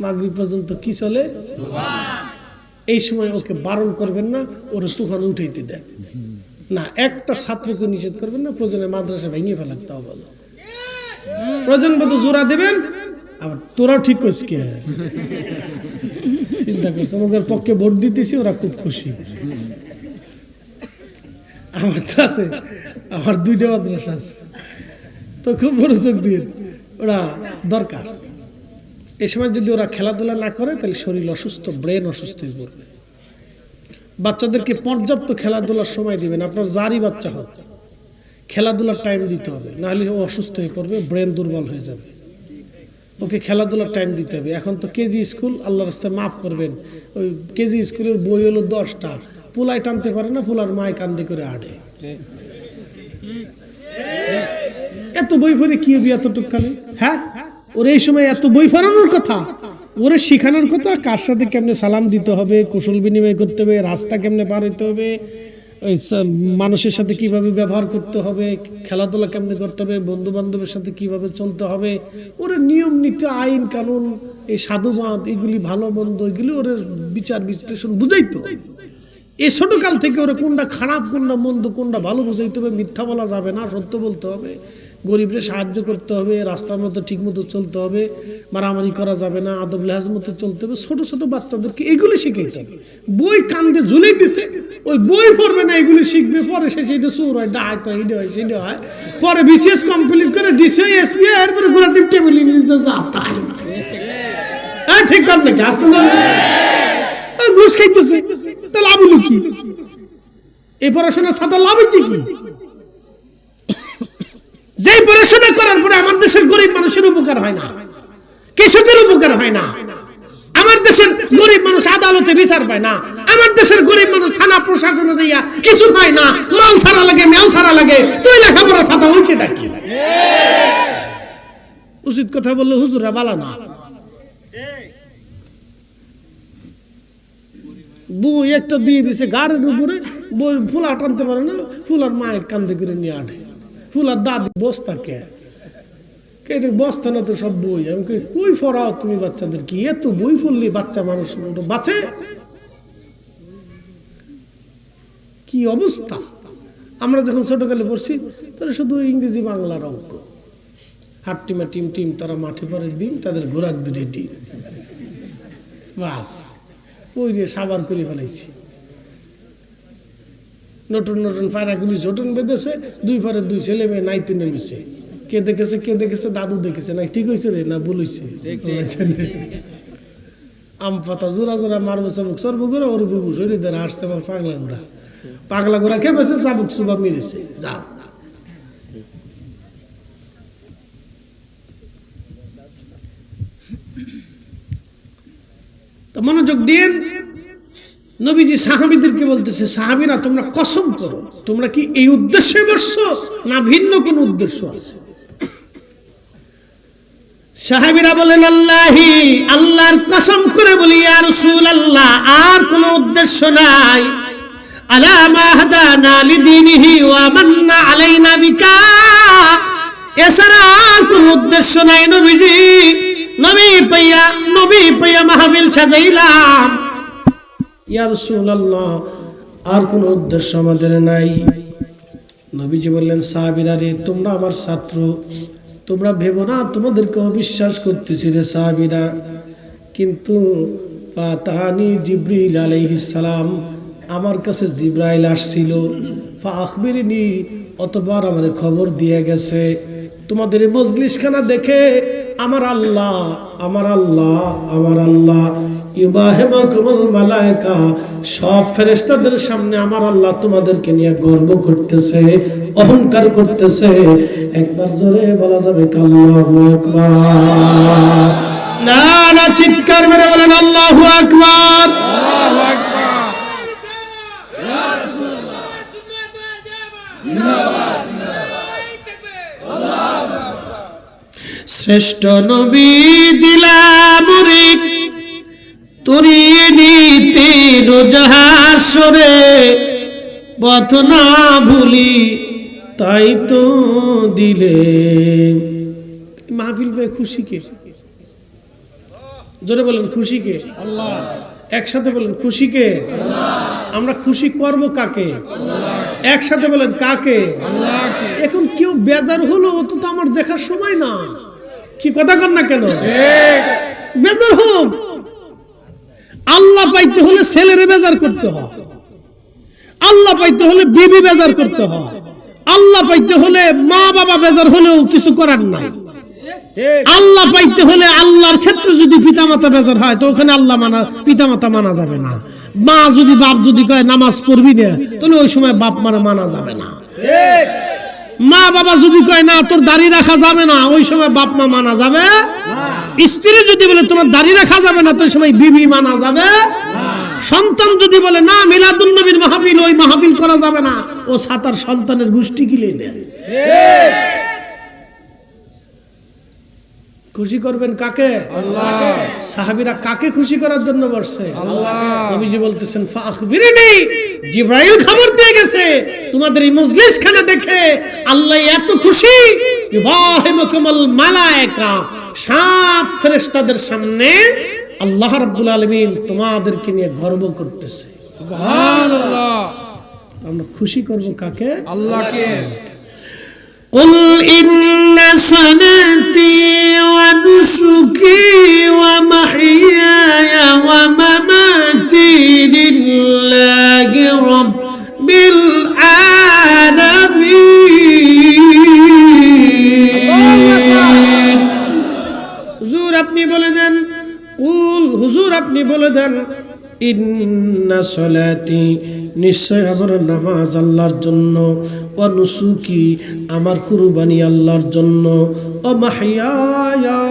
Speaker 1: মাগরিব পর্যন্ত কি চলে? এই সময় ওকে বারণ করবেন না, ওরা তুফান উঠাইতে দেন না, একটা ছাত্রকে নিষেধ করবেন না, প্রয়োজনে মাদ্রাসা ভেঙে ফেলার, তাও বলো, প্রয়োজন মতো জোড়া দেবেন। আবার তোরাও ঠিক করছিস কি, চিন্তা করছে ওদের পক্ষে ভোট দিতেছি, ওরা খুব খুশি। আমার তো আছে, আমার 2টা মাদ্রাসা আছে, তো খুব মনোযোগ দিয়ে ওরা দরকার। এই সময় যদি ওরা খেলাধুলা না করে তাহলে শরীর অসুস্থ, ব্রেন অসুস্থ হয়ে পড়বে। বাচ্চাদেরকে পর্যাপ্ত খেলাধুলার সময় দিবেন, আপনার যারই বাচ্চা হোক, খেলাধুলার টাইম দিতে হবে, নাহলে ও অসুস্থ হয়ে পড়বে, ব্রেন দুর্বল হয়ে যাবে। ওকে খেলাধুলার টাইম দিতে হবে। এখন তো কেজি স্কুল, আল্লাহ রাস্তায় মাফ করবেন, ওই কেজি স্কুলের বই হলো 10টা, পোলায় টানতে পারে না, পোলার মায় কান্দে করে আড়ে। এত বই পড়ে কি হবে এতটুক কালে? হ্যাঁ, ওর এই সময় এত বই পড়ানোর কথা, ওরে শিখানোর কথা, কার সাথে কেমনে সালাম দিতে হবে, কুশল বিনিময় করতে হবে, রাস্তা কেমনে পার হইতে হবে, ওই মানুষের সাথে কিভাবে ব্যবহার করতে হবে, খেলাধুলা কেমনে করতে হবে, বন্ধু বান্ধবের সাথে কিভাবে চলতে হবে, ওরে নিয়ম নীতি, আইন কানুন, এই সাধুবাদ, এগুলি ভালো মন্দ, এগুলি ওর বিচার বিশ্লেষণ বুঝাইতো। এই ছোটকাল থেকে ওরা কোনটা খারাপ, কোনটা মন্দ, কোনটা ভালো বুঝাইতে হবে। মিথ্যা বলা যাবে না, সত্য বলতে হবে, গরিবরে সাহায্য করতে হবে, রাস্তার মতো ঠিক মতো চলতে হবে, মারামারি করা যাবে না, আদব লেহাজ মতো চলতে হবে। ছোট ছোট বাচ্চাদেরকে এগুলি শিখাইতে হবে। বই কান্দে ঝুলে দিছে, ওই বই পড়বে না, এগুলি শিখবে, পরে সে সেটা চোর হয়, ডাক হয়, এটা হয়, সেটা হয়, পরে বিসিএস কমপ্লিট করে ডিসি এসপি, এরপরে ঘোরা টিপ টেবিল নিতে যা তাই। হ্যাঁ, ঠিক কর নাকি? আসতে যাবে ঘুষ খাইতেছে, তাহলে লাভ হলো কি? এই পড়াশোনার সাথে লাভ হচ্ছে কি? যে পড়াশোনা করার পরে আমার দেশের গরিব মানুষের উপকার হয় না, কৃষকের উপকার হয় না, আমার দেশের গরিব মানুষ আদালতে বিচার পায় না, আমার দেশের গরিব মানুষ থানা প্রশাসনে দিয়া কিছু পায় না, মাল ছাড়া লাগে, মেও ছাড়া লাগে, তুই লেখাপড়া ছাতা হয়েছে নাকি? উচিত কথা বললে হুজুরা বালা না। বই একটা দিয়ে দিছে গাড়ির উপরে, বই ফুলা টানতে পারে না, ফুলার মায়ের কান্দে করে নিয়ে আটে, ফুলার দাদি বস্তা কে বস্তা না তো সব বই। আমি কই পড়াও তুমি বাচ্চাদের, কি এত বই পড়লি বাচ্চা মানুষ বাঁচে? কি অবস্থা! আমরা যখন ছোটকালে পড়ছি তারা শুধু ইংরেজি বাংলার অঙ্ক, হাট্টিমা টিম টিম, তারা মাঠে পরের ডিম, তাদের ঘোরার দুটি ডিম, বাস ওই রে সাবার করে ফেলাইছি। নতুন নতুন ফায়রাগুলি জোটন বেঁধেছে, 2 পারে 2 ছেলে মেয়ে নাইতে নেমেছে। কে দেখেছে, কে দেখেছে? দাদু দেখেছে। না ঠিক হয়েছে রে, না ভুল হয়েছে? আম পাতা জোড়া জোড়া মারবো, চাবুক সর্ব করে ওর বুবু শরীর ধরে আসছে, পাগলা ঘোড়া, পাগলা ঘোড়া খেপেছে, চাবুক চুবা মেরেছে। যা তো মনোযোগ দিন। নবীজি সাহাবীদেরকে বলতেছে, সাহাবীরা তোমরা কসম করো, তোমরা কি এই উদ্দেশ্যে বসছো না ভিন্ন কোন উদ্দেশ্য আছে? সাহাবীরা বলেন, আল্লাহি, আল্লাহর কসম করে বলি ইয়া রাসূলুল্লাহ, আর কোন উদ্দেশ্য নাই। আলা মা হাদানা লিদীনিহি ওয়া মান্না আলাইনা বিকা, এছাড়া আর কোন উদ্দেশ্য নাই নবীজি। নবী পাইয়া মাহফিল সাজাইলাম, ইয়া রাসূলুল্লাহ, আর কোন উদ্দেশ্য আমাদের নাই। নবীজি বললেন, সাহাবীরা রে, তোমরা আমার ছাত্র, তোমরা ভেবো না তোমাদেরকে অবিশ্বাস করতেছি রে সাহাবীরা, কিন্তু ফাতানি জিবরিল আলাইহিস সালাম, আমার কাছে জিবরাইল আসছিল, ফাখবিরনি, অতঃপর আমার খবর দিয়ে গেছে, তোমাদের এই মজলিসখানা দেখে আমার আল্লাহ ইউবাহিমাকুমুল মালায়েকা, সব ফেরেশতাদের সামনে আমার আল্লাহ তোমাদেরকে নিয়ে গর্ব করতেছে, অহংকার করতেছে। একবার জোরে বলা যাবে আল্লাহু আকবার? না না, চিৎকার মেরে বলেন আল্লাহু আকবার। শ্রেষ্ঠ নবী দিলামুরি তোরি নীতি রোজাহাসরে, পথ না ভুলি তাই তো দিলে। মাহফিল পেয়ে খুশি কে? জোরে বলেন খুশি কে? আল্লাহ। একসাথে বলেন খুশি কে? আল্লাহ। আমরা খুশি করব কাকে? একসাথে বলেন কাকে? আল্লাহকে। এখন কেউ বেজার হলো, ও তো আমার দেখার সময় না। কি কথা কর না কেন? বেজার হোক। আল্লাহ পাইতে হলে ছেলেরে বেজার করতে হয়, আল্লাহ পাইতে হলে বিবি বেজার করতে হয়, আল্লাহ পাইতে হলে মা বাবা বেজার হলেও কিছু করার নাই। আল্লাহ পাইতে হলে আল্লাহর ক্ষেত্রে যদি পিতামাতা বেজার হয়, তো ওখানে আল্লাহ পিতামাতা মানা যাবে না। মা যদি বাপ যদি কয় নামাজ পড়বি না, তাহলে ওই সময় বাপ মারা মানা যাবে না। মা বাবা যদি কয় না তোর দাড়ি রাখা যাবে না, ওই সময় বাপ মা মানা যাবে না। স্ত্রী যদি বলে তোমার দাড়ি রাখা যাবে না, তো ওই সময় বিবি মানা যাবে না। সন্তান যদি বলে না মিলাদুন নবীর মাহফিল, ওই মাহফিল করা যাবে না, ও সাতার সন্তানের গোষ্ঠী গিলে দেন। খুশি করবেন কাকে? আল্লাহ। সাহাবীরা কাকে খুশি করার জন্য বসছে? আল্লাহ। নবীজি বলতেছেন ফাখবিরনি, জিবরাইল খবর দিয়ে গেছে তোমাদের এই মজলিসখানা দেখে আল্লাহ এত খুশি, ইবাহিমুকুমুল মালায়েকা, সাত ফেরেশতাদের সামনে আল্লাহ রাব্বুল আলামিন তোমাদেরকে নিয়ে গর্ব করতেছে।
Speaker 2: সুবহানাল্লাহ।
Speaker 1: আমরা খুশি করব কাকে?
Speaker 2: আল্লাহকে।
Speaker 1: قل إن صلاتي ونسكي ومحياي ومماتي لله رب العالمين হুজুর আপনি বলে দেন, কুল হুজুর আপনি বলে দেন, ইন্না সলাতি, নিশ্চয় আমার নামাজ আল্লাহর জন্য, ওয়া নুসুকি, আমার কুরবানি আল্লাহর জন্য, ও মাহইয়ায়া,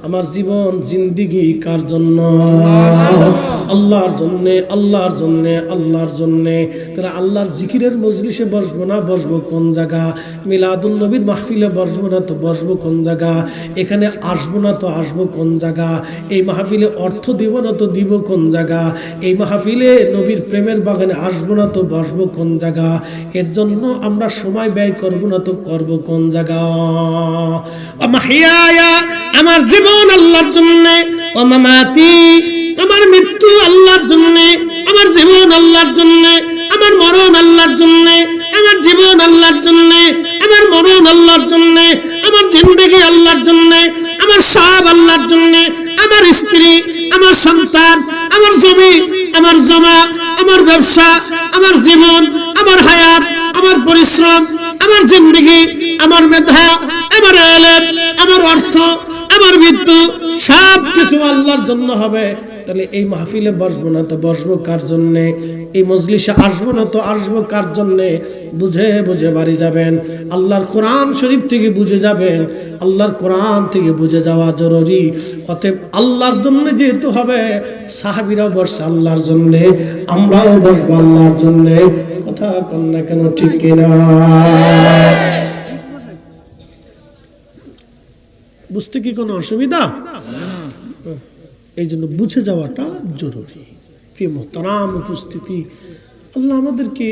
Speaker 1: আমার জীবন জিন্দেগি কার জন্য? আল্লাহর জন্য, আল্লাহর জন্য, আল্লাহর জন্য। তাহলে আল্লাহর জিকিরের মজলিসে বসবো না, বসবো কোন জায়গা? মিলাদুন নবীর মাহফিলে বসবো না, তো বসবো কোন জায়গা? এখানে আসবো না, তো আসবো কোন জায়গা? এই মাহফিলে অর্থ দিব না, তো দিব কোন জায়গা? এই মাহফিলে নবীর প্রেমের বাগানে আসবো না, তো বসবো কোন জায়গা? এর জন্য আমরা সময় ব্যয় করবো না, তো করবো কোন জায়গা? মাহইয়ায়া, আমার জীবন আল্লাহর জন্য, ও মামাতি, আমার মৃত্যু আল্লাহর জন্য, আমার জীবন আল্লাহর জন্য, আমার মরণ আল্লাহর জন্য, আমার জীবন আল্লাহর জন্য, আমার মরণ আল্লাহর জন্য, আমার জিন্দেগি আল্লাহর জন্য, আমার সব আল্লাহর জন্য, আমার স্ত্রী, আমার সন্তান, আমার জমি, আমার জমা, আমার ব্যবসা, আমার জীবন, আমার হায়াত, আমার পরিশ্রম, আমার জিন্দেগি, আমার মেধা, আমার ইলম, আমার অর্থ, আমার মৃত্যু, সব কিছু আল্লাহর জন্য হবে। তাহলে এই মাহফিলে বসবো না, তো বসবো কার জন্য? এই মজলিসে আসবো না, তো আসবো কার জন্য? বুঝে বুঝে বাড়ি যাবেন। আল্লাহর কোরআন শরীফ থেকে বুঝে যাবেন। আল্লাহর কোরআন থেকে বুঝে যাওয়া জরুরি। অতএব আল্লাহর জন্য যেহেতু হবে, সাহাবীরাও বসছে আল্লাহর জন্য, আমরাও বসবো আল্লাহর জন্য। কথা কন না কেন, ঠিক কিনা? বুঝতে কি কোনো অসুবিধা? এই জন্য বুঝে যাওয়াটা জরুরি। প্রিয় মুহতারাম উপস্থিতি, আল্লাহ আমাদেরকে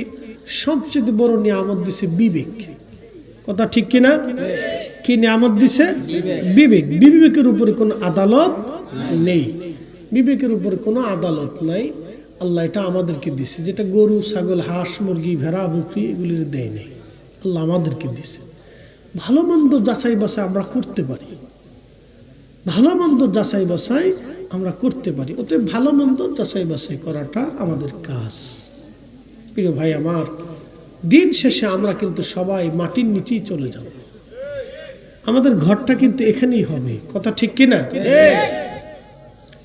Speaker 1: সবচেয়ে বড় নিয়ামত দিছে বিবেক। কথা ঠিক কিনা? কি নিয়ামত দিছে? বিবেক। বিবেকের উপরে কোনো আদালত নেই, বিবেকের উপরে কোনো আদালত নাই। আল্লাহ এটা আমাদেরকে দিছে, যেটা গরু, ছাগল, হাঁস, মুরগি, ভেড়া, বকরি এগুলির দেয় নেই, আল্লাহ আমাদেরকে দিছে। ভালো মন্দ যাচাই বাছাই আমরা করতে পারি, ভালো মন্দ যাচাই বাছাই আমরা করতে পারি। অতএব ভালো মন্দ যাচাই বাছাই করাটা আমাদের কাজ। প্রিয় ভাই আমার, দিন শেষে আমরা কিন্তু সবাই মাটির নিচেই চলে যাব। আমাদের ঘরটা কিন্তু এখানেই হবে। কথা ঠিক কিনা?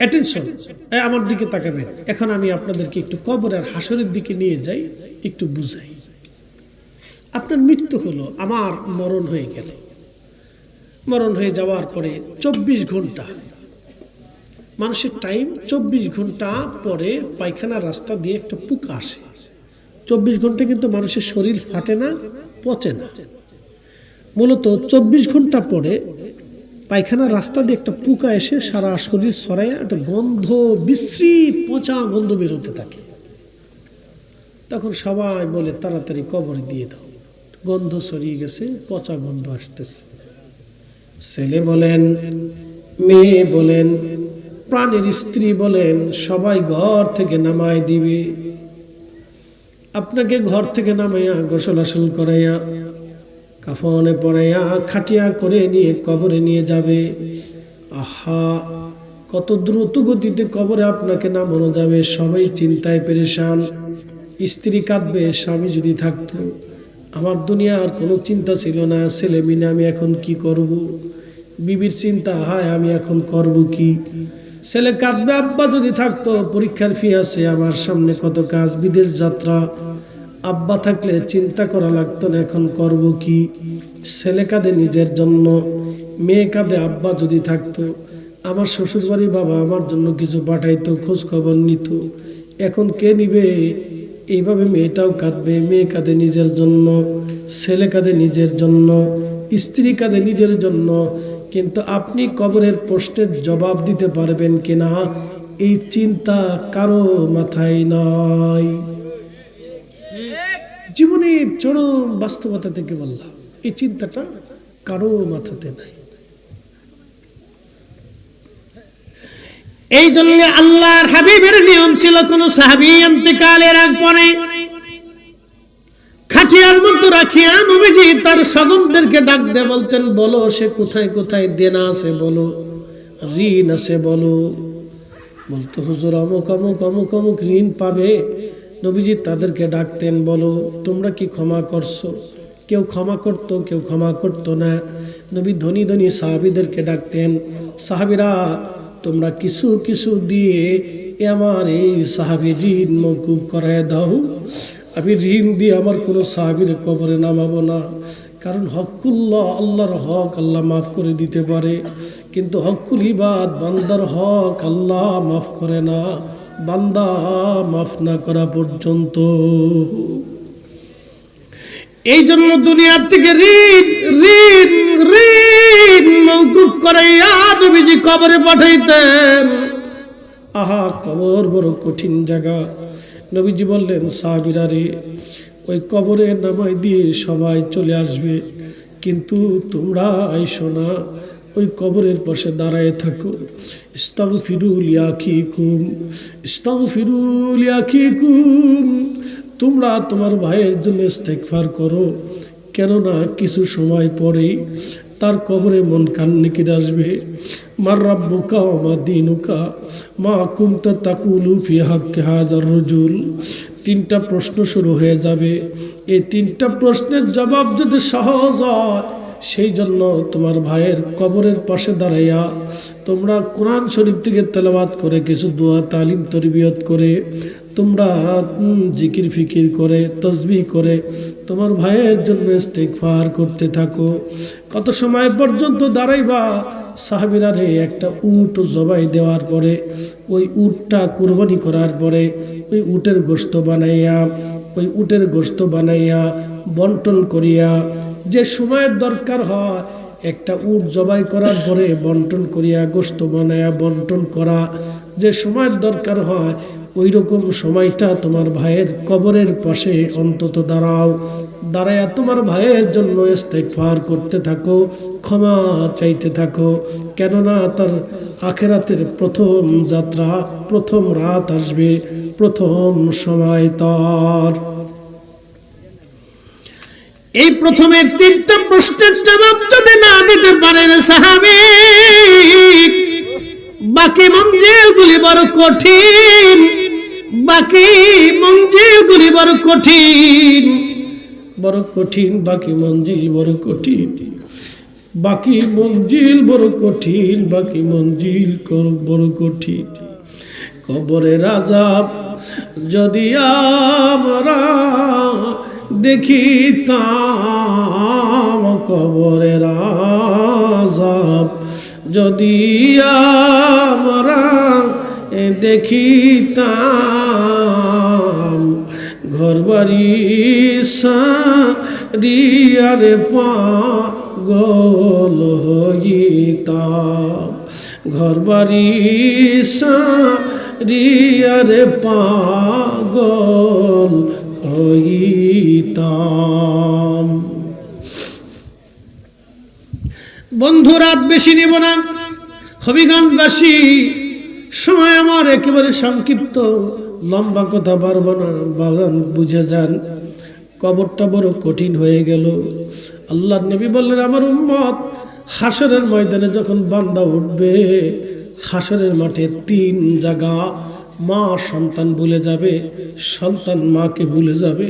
Speaker 1: অ্যাটেনশন, আমার দিকে তাকাবেন। এখন আমি আপনাদেরকে একটু কবর আর হাসরের দিকে নিয়ে যাই, একটু বুঝাই। আপনার মৃত্যু হলো, আমার মরণ হয়ে গেল। মরণ হয়ে যাওয়ার পরে 24 ঘন্টা মানুষের টাইম, 24 ঘন্টা পরে পায়খানার রাস্তা দিয়ে একটা পোকা আসে। 24 ঘন্টা কিন্তু মানুষের শরীর ফাটে না, পচে না। মূলত 24 ঘন্টা পরে পায়খানার রাস্তা দিয়ে একটা পোকা এসে সারা শরীর ছড়ায়, একটা গন্ধ, বিশ্রী পচা গন্ধ বেরোতে থাকে। তখন সবাই বলে তাড়াতাড়ি কবরে দিয়ে দাও, গন্ধ ছড়িয়ে গেছে, পচা গন্ধ আসতেছে। ছেলে বলেন, মেয়ে বলেন, প্রাণের স্ত্রী বলেন, সবাই ঘর থেকে নামায় দিবে। আপনাকে ঘর থেকে নামাইয়া গোসল আসল করাইয়া কাফনে পরাইয়া খাটিয়া করে নিয়ে কবরে নিয়ে যাবে। আহা, কত দ্রুত গতিতে কবরে আপনাকে নামানো যাবে। সবাই চিন্তায় পেরেশান। স্ত্রী কাঁদবে, স্বামী যদি থাকতো, আমার দুনিয়ার কোনো চিন্তা ছিল না, ছেলে মিনে আমি এখন কি করব। বিবির চিন্তা, হায় আমি এখন করব কি। ছেলে কাঁদবে, আব্বা যদি থাকতো, পরীক্ষার ফি আছে, আমার সামনে কত কাজ, বিদেশ যাত্রা। আব্বা থাকলে চিন্তা করা লাগতো না, এখন করব কি? ছেলে কাঁদে নিজের জন্য, মেয়ে কাঁদে আব্বা যদি থাকতো। আমার শ্বশুরবাড়ি বাবা আমার জন্য কিছু পাঠাইতো, খোঁজ খবর নিত। এখন কে নিবে? এইভাবে মেয়েটাও কাঁদবে, মেয়ে কাঁদে নিজের জন্য, ছেলে কাঁদে নিজের জন্য, স্ত্রী কাঁদে নিজের জন্য। কিন্তু আপনি কবরের প্রশ্নের জবাব দিতে পারবেন কিনা, এই চিন্তা কারো মাথায় নাই। জীবনের চরম বাস্তবতা থেকে বললাম, এই চিন্তাটা কারো মাথাতে নাই। এই জন্য আল্লাহর হাবিবের নিয়ম ছিল, কোন সাহাবী ইন্তেকালের আগ পরে খাটিয়ার মধ্যে রাখিয়া নবীজি তার স্বজনদেরকে ডাক দিয়ে বলতেন, বলো সে কোথায় কোথায় দেনা আছে বলো, ঋণ আছে বলো। বলতো হুজুর অমুক অমুক অমুক অমুক ঋণ পাবে। নবীজি তাদেরকে ডাকতেন, বলো তোমরা কি ক্ষমা করছো? কেউ ক্ষমা করতো, কেউ ক্ষমা করতো না। নবী ধনী ধনী সাহাবীদেরকে ডাকতেন, সাহাবীরা তোমরা কিছু কিছু দিয়ে আমার এই সাহাবীর ঋণ মওকুফ করায় দাও। আমি ঋণ দিয়ে আমার কোনো সাহাবীর কবরে নামাবো না, কারণ হকুল্লাহ, আল্লাহর হক আল্লাহ মাফ করে দিতে পারে, কিন্তু হকুল ইবাদ, বান্দার হক আল্লাহ মাফ করে না, বান্দা মাফ না করা পর্যন্ত। এই জন্য দুনিয়ার থেকে ঋণ ঋণ ঋণ মওকুফ করাইয়া নবীজি কবরে পাঠাইতেন। আহা, কবর বড় কঠিন জায়গা। নবীজি বললেন, সাহাবীরা রে, ওই কবরে নামাই দিয়ে সবাই চলে আসবে, কিন্তু তোমরা আইসো না, ওই কবরের পাশে দাঁড়ায় থাকো। ইস্তাগফিরু লিআখিকুম, ইস্তাগফিরু লিআখিকুম, তোমরা তোমার ভাইয়ের জন্য ইস্তেগফার করো, কেননা কিছু সময় পরেই তার কবরে মন কান্নিকির আসবে। মার রাব্বুকা ওয়া মা দীনুকা মা কুনতা তাকুলু ফি হাক্কি হাযার রাজুল। তিনটা প্রশ্ন শুরু হয়ে যাবে। এই তিনটা প্রশ্নের জবাব যদি সহজ হয়, সেই জন্য তোমার ভাইয়ের কবরের পাশে দাঁড়াইয়া তোমরা কোরআন শরীফ থেকে তেলাওয়াত করে, কিছু দোয়া তালিম তরবিয়ত করে, তোমরা জিকির ফিকির করে, তসবিহ করে তোমার ভাইয়ের জন্য ইস্তেগফার করতে থাকো। কত সময় পর্যন্ত দাঁড়াইবা? সাহাবীরা রে, একটা উট জবাই দেওয়ার পরে, ওই উটটা কুরবানি করার পরে, ওই উটের গোশত বানাইয়া, ওই উটের গোশত বানাইয়া বন্টন করিয়া, যে সময়ের দরকার হয় একটা উট জবাই করার পরে বন্টন করিয়া গোশত বানাইয়া বন্টন করা, যে সময়ের দরকার হয় ওই রকম সময়টা তোমার ভাইয়ের কবরের পাশে অন্তত দাঁড়াও। দাঁড়ায়া তোমার ভাইয়ের জন্য ইস্তেগফার করতে থাকো, ক্ষমা চাইতে থাকো, কেননা তার আখিরাতের প্রথম যাত্রা, প্রথম রাত আসবে, প্রথম সময় তার। এই প্রথমের তিনটা প্রশ্নের জবাব যদি না দিতে পারেন সাহাবী, বাকি মঞ্জিলগুলি বড় কঠিন, বাকি মঞ্জিলগুলি বড় কঠিন, বড় কঠিন, বাকি মঞ্জিল বড় কঠিন, বাকি মঞ্জিল বড় কঠিন, বাকি মঞ্জিল বড় কঠিন। কবরের আযাব যদি আমরা দেখিতাম, কবরের আযাব যদি আমরা দেখিতাম, ঘরবাড়ি সারিয়ারে পাগল হইতাম, ঘরবাড়ি সারিয়ারে পাগল হইতাম। বন্ধু, রাত বেশি নেব না, হবিগঞ্জবাসী, সময় আমার একেবারে সংক্ষিপ্ত, লম্বা কথা পারবো না, বাবান বুঝে যান। কবরটা বড় কঠিন হয়ে গেল। আল্লাহর নবী বললেন, আমার উম্মত হাসরের ময়দানে যখন বান্দা উঠবে, হাসরের মাঠে তিন জায়গা, মা সন্তান ভুলে যাবে, সন্তান মাকে ভুলে যাবে,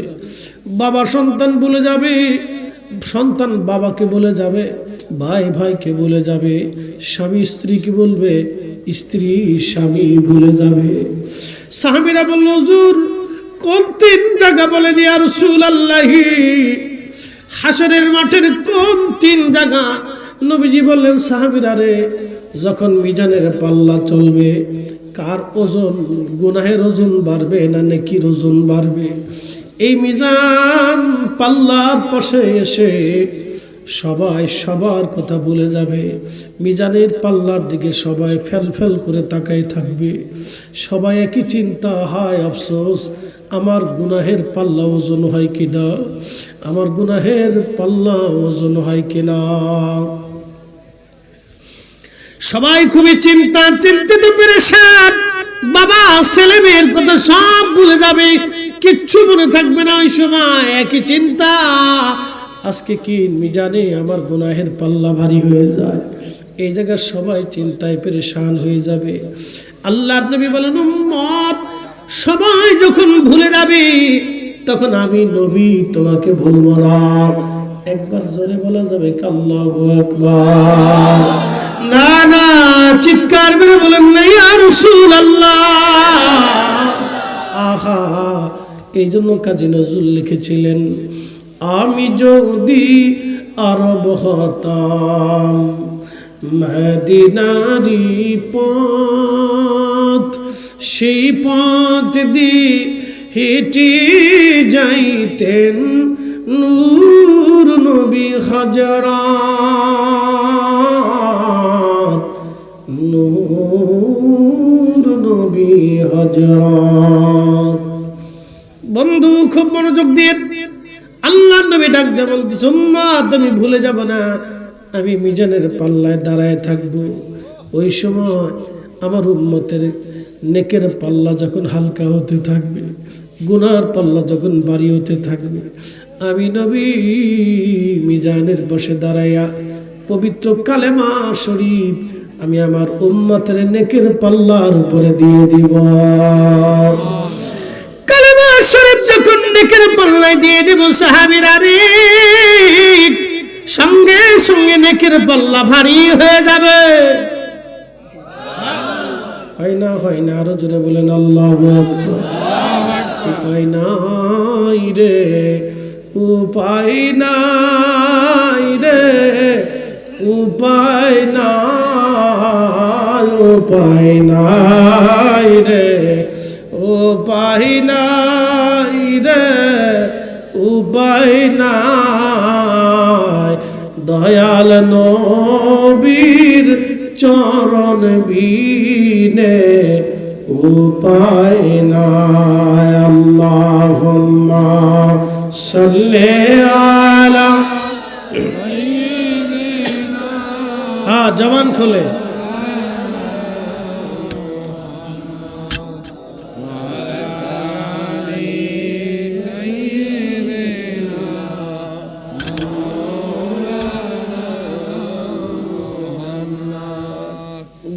Speaker 1: বাবা সন্তান ভুলে যাবে, সন্তান বাবাকে ভুলে যাবে, ভাই ভাইকে ভুলে যাবে, স্বামী স্ত্রীকে বলবে, স্ত্রী স্বামী ভুলে যাবে। সাহাবীরা বলল, হুজুর কোন তিন জায়গা বলেন ইয়া রাসূলুল্লাহ? হাসরের মাঠের কোন তিন জায়গা? নবীজি বললেন, সাহাবীরা রে, যখন মিজানের পাল্লা চলবে, কার ওজন, গুনাহের ওজন বাড়বে না নেকির ওজন বাড়বে? এই মিজান পাল্লার পাশে এসে সবাই সবার কথা ভুলে যাবে। মিজানের পাল্লার দিকে সবাই ফেল ফেল করে তাকাই থাকবে। সবাই একই চিন্তা, হায় আফসোস, আমার গুনাহের পাল্লা ওজন হয় কিনা, আমার গুনাহের পাল্লা ওজন হয় কিনা। সবাই খুবই চিন্তিত পেরেশান। বাবা ছেলে মেয়ের কথা সব ভুলে যাবে, কিচ্ছু মনে থাকবে না। ওই সময় একই চিন্তা, আজকে কি মিজানে আমার গুনাহের পাল্লা ভারী হয়ে যায়। এই জায়গায় সবাই চিন্তায় পেরেশান হয়ে যাবে। আল্লাহর নবী বলেন, উম্মত সবাই যখন ভুলে যাবে, তখন আমি নবী তোমাকে ভুলব না। একবার জোরে বলা যাবে আল্লাহু আকবার। না না, চিৎকার করে বলেন না ইয়া রাসূলুল্লাহ। আহা, এই জন্য কাজী নজরুল লিখেছিলেন, আমি যদি আরব হতাম, মদিনারি পথ, সেই পথ দিয়ে হেঁটে যাইতেন নূর নবী হযরত, নূর নবী হযরত। বন্ধু খুব মনোযোগ দিয়ে আল্লাহ নবী ডাক দিয়ে বলতেছে, উম্মত আমি ভুলে যাব না, আমি মিজানের পাল্লায় দাঁড়ায় থাকবো। ওই সময় আমার উম্মতের নেকের পাল্লা যখন হালকা হতে থাকবে, গুনার পাল্লা যখন ভারী হতে থাকবে, আমি নবী মিজানের পাশে দাঁড়াইয়া পবিত্র কালেমা শরীফ আমি আমার উম্মতের নেকের পাল্লার উপরে দিয়ে দিব। কালেমা শরীফ যখন নেকের পাল্লায় দিয়ে দিব, সাহাবীরা রে, সঙ্গে সঙ্গে নেকের পাল্লা ভারী হয়ে যাবে। হয় না, আরো জোরে বলেন আল্লাহু আকবার। উপায় নাই রে, উপায় নাই রে, উপায় নাই, উপায় নাই রে, উপায় নাই রে, উপায় নাই। দয়াল নবীর চরণ বিনে উপায় নাই। আল্লাহুম্মা সাল্লি আলা, হ্যাঁ জবান খোলে,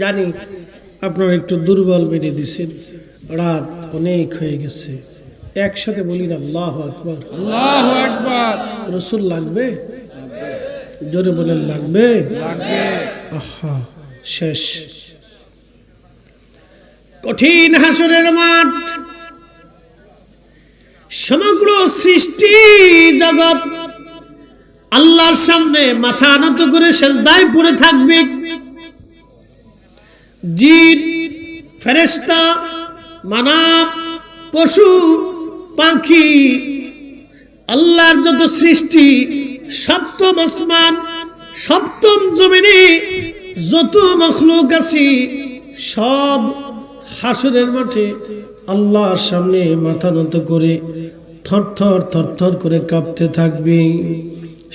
Speaker 1: জানি আপনারা একটু দুর্বল বেড়ে দিচ্ছেন, রাত অনেক হয়ে গেছে। একসাথে বলি না আল্লাহু আকবার,
Speaker 2: আল্লাহু আকবার।
Speaker 1: রাসূল লাগবে, জোরে বলেন লাগবে। আহা, শেষ। কঠিন হাসরের মাঠ, সমগ্র সৃষ্টি জগৎ আল্লাহর সামনে মাথা নত করে সিজদায় পড়ে থাকবে। জিন, ফেরেশতা, মানব, পশু, পাখি, আল্লাহর যত সৃষ্টি, সপ্তম আসমান, সপ্তম জমিনে যত মখলুক আছে, সব হাসরের মাঠে আল্লাহর সামনে মাথা নত করে থরথর থরথর করে কাঁপতে থাকবে।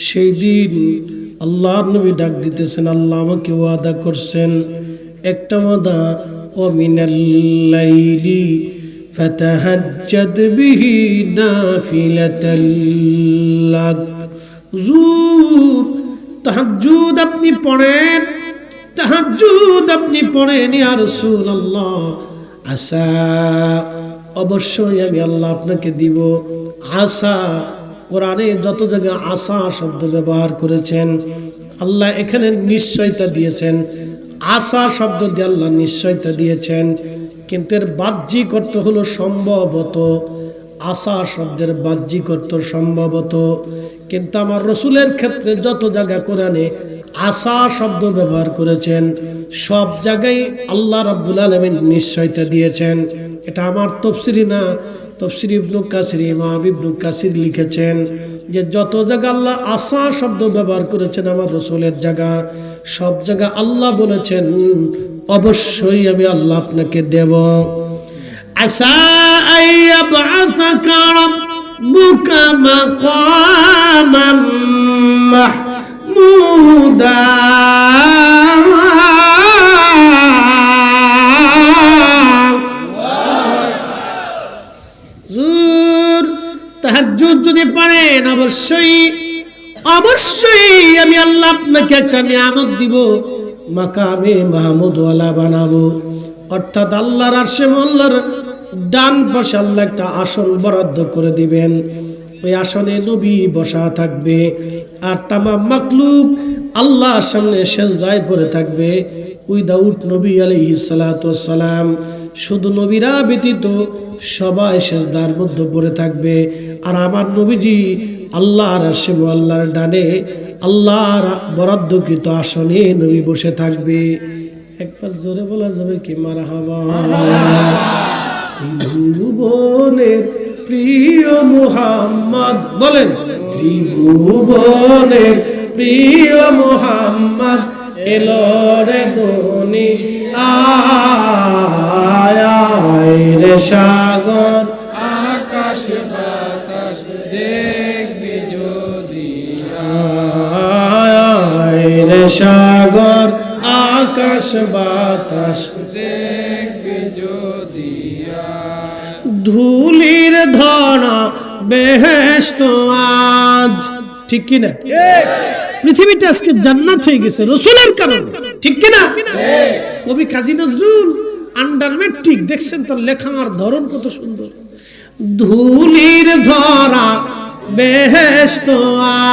Speaker 1: সেই দিন আল্লাহর নবী ডাক দিতেছেন, আল্লাহ আমাকে ওয়াদা করছেন, একটা ওয়াদা, ও মিনাল লাইলি ফাতাহাজ্জাদ বিহি নাফিলাতাল লাক। হুজুর তাহাজ্জুদ আপনি পড়েন, তাহাজ্জুদ আপনি পড়েন ইয়া রাসূলুল্লাহ। আসা, অবশ্যই আমি আল্লাহ আপনাকে দিব। আসা, কোরআনে যত জায়গায় আসা শব্দ ব্যবহার করেছেন, আল্লাহ এখানে নিশ্চয়তা দিয়েছেন। আশা শব্দ দিয়ে আল্লাহ নিশ্চয়তা দিয়েছেন, কিন্তু এর বাহ্যিক অর্থ হলো সম্ভবত। আসা শব্দের বাহ্যিক অর্থ সম্ভবত, কিন্তু আমার রসুলের ক্ষেত্রে যত জায়গা কোরআনে আসা শব্দ ব্যবহার করেছেন সব জায়গায় আল্লাহ রাব্বুল আলামিন নিশ্চয়তা দিয়েছেন। এটা আমার তাফসীরি না, তাফসীর ইবনে কাসির, ইমাম ইবনে কাসির লিখেছেন যে যত জায়গা আল্লাহ আসা শব্দ ব্যবহার করেছেন আমার রসুলের জায়গা, সব জায়গা আল্লাহ বলেছেন অবশ্যই আমি আল্লাহ আপনাকে দেব। আসা আইয়াবআসাকা রাব্বুকা মাকামান মাহমুদা। তাহাজ্জুদ যদি পড়েন অবশ্যই আমি আল্লাহ আপনাকে একটা নিয়ামত দিব, মাকামে মাহমুদ ওয়ালা বানাবো। অর্থাৎ আল্লাহর আরশে মোল্লার ডান পাশে আল্লাহ একটা আসন বরাদ্দ করে দিবেন। ওই আসনে নবী বসা থাকবে আর তামাম মাখলুক আল্লাহর সামনে সেজদায় পড়ে থাকবে উইদাউট নবী আলাইহিস সালাতু ওয়াস সালাম। শুধু নবীরা ব্যতীত সবাই সেজদার মধ্যে পড়ে থাকবে। আর আমার নবীজি আল্লাহর আরশে মোল্লার ডানে আল্লাহর বরাদ্দকৃত আসনে নবী বসে থাকবে। একবার জোরে বলা যাবে কি মারহাবা। ত্রিভুবনের প্রিয় মুহাম্মদ, বলেন ত্রিভুবনের প্রিয় মুহাম্মদ এলো রে দুনিয়ায় রে সাগর
Speaker 2: আকাশ বাতাস দেখবি যদি
Speaker 1: রে সাগর আকাশ বাতাস
Speaker 2: দেখবি যদি
Speaker 1: ধুলির ধরা বেহেশত আজ, ঠিক কিনা? পৃথিবীটা আজকে জান্নাত হয়ে গেছে রসুলের কারণে, ঠিক কিনা? কবি কাজী নজরুল আন্ডার ম্যাট্রিক, দেখছেন তার লেখার ধরন কত সুন্দর। ধুলির ধরা বেহেশত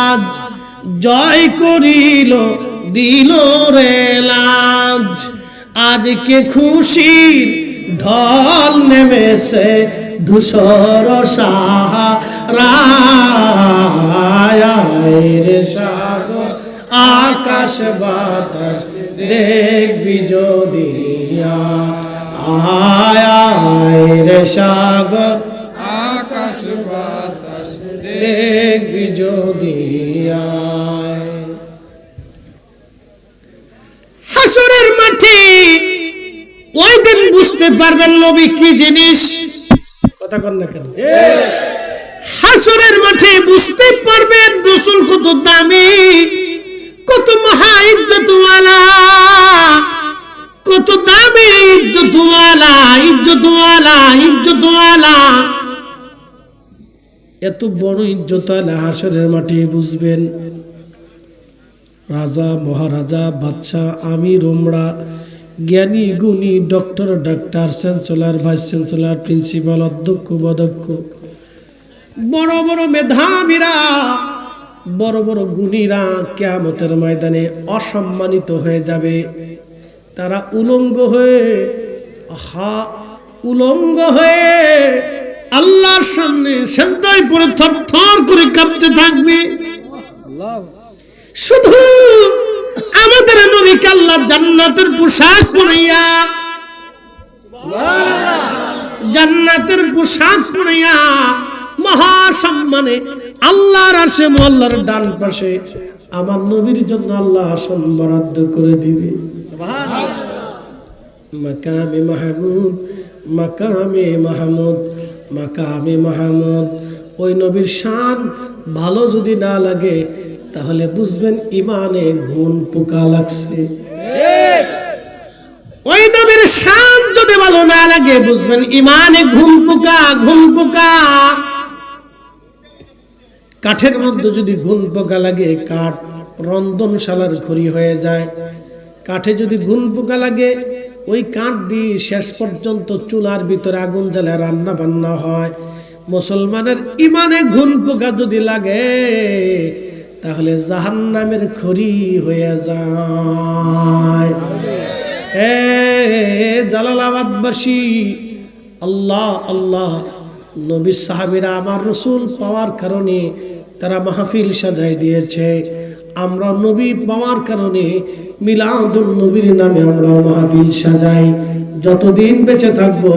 Speaker 1: আজ জয় করিল দিল রে লাজ, আজকে খুশির ঢল নেমেছে ধূসর সাহারায় রে সাগর আকাশ বাতাস দেখবি যদি আয় রে সাগর
Speaker 2: আকাশ বাতাস
Speaker 1: দেখবি যদি আয়। হাসরের মাঠে ওই দিন বুঝতে পারবেন নবী কি জিনিস। কথা কন না কেন? হাসরের মাঠে বুঝতে পারবেন রাসূল কত দামি, কত মহা ইজ্জতওয়ালা, কত দামি ইজ্জতওয়ালা, ইজ্জতওয়ালা, ইজ্জতওয়ালা। এত বড় ইজ্জতওয়ালা হাসরের মাঠে বুঝবেন। রাজা, মহারাজা, বাদশাহ, আমির, ওমরা, জ্ঞানী, গুণী, doctor, doctor, chancellor, vice chancellor, principal, অধ্যক্ষ, উপাধ্যক্ষ, বড় বড় মেধাবীরা, বড় বড় গুণীরা কিয়ামতের ময়দানে অসম্মানিত হয়ে যাবে। তারা উলঙ্গ হয়ে আল্লাহর সামনে সিজদায় পড়ে থরথর করে কাঁপতে থাকবে। শুধু আমাদের নবীকে আল্লাহ জান্নাতের পোশাক পরাইয়া, জান্নাতের পোশাক পরাইয়া মহা সম্মানে আল্লাহর আরশে মোল্লার ডান পাশে আমার নবীর জন্য আল্লাহ আসন বরাদ্দ করে দিবে। মাকামে মাহমুদ, মাকামে মাহমুদ, মাকামে মাহমুদ। ওই নবীর শান ভালো যদি না লাগে তাহলে বুঝবেন ইমানে ঘুণ পোকা লাগছে। ওই নবীর শান যদি ভালো না লাগে বুঝবেন ইমানে ঘুণ পোকা, ঘুণ পোকা। কাঠের মধ্যে যদি ঘুণ পোকা লাগে কাঠ রন্ধনশালার খড়ি হয়ে যায়। কাঠে যদি ঘুণ পোকা লাগে ওই কাঠ দিয়ে শেষ পর্যন্ত চুলার ভিতরে আগুন জ্বালা রান্না বান্না হয়। মুসলমানের ইমানে ঘুণ পোকা যদি লাগে তাহলে জাহান্নামের খড়ি হয়ে যায়। জালালাবাদবাসী, আল্লাহ আল্লাহ নবীর সাহাবীরা আমার রসুল পাওয়ার কারণে তারা মাহফিল সাজাই দিয়েছে। আমরা নবী পাওয়ার কারণে মিলাদুন নবীর নামে আমরা মাহফিল সাজাই। যতদিন বেঁচে থাকবো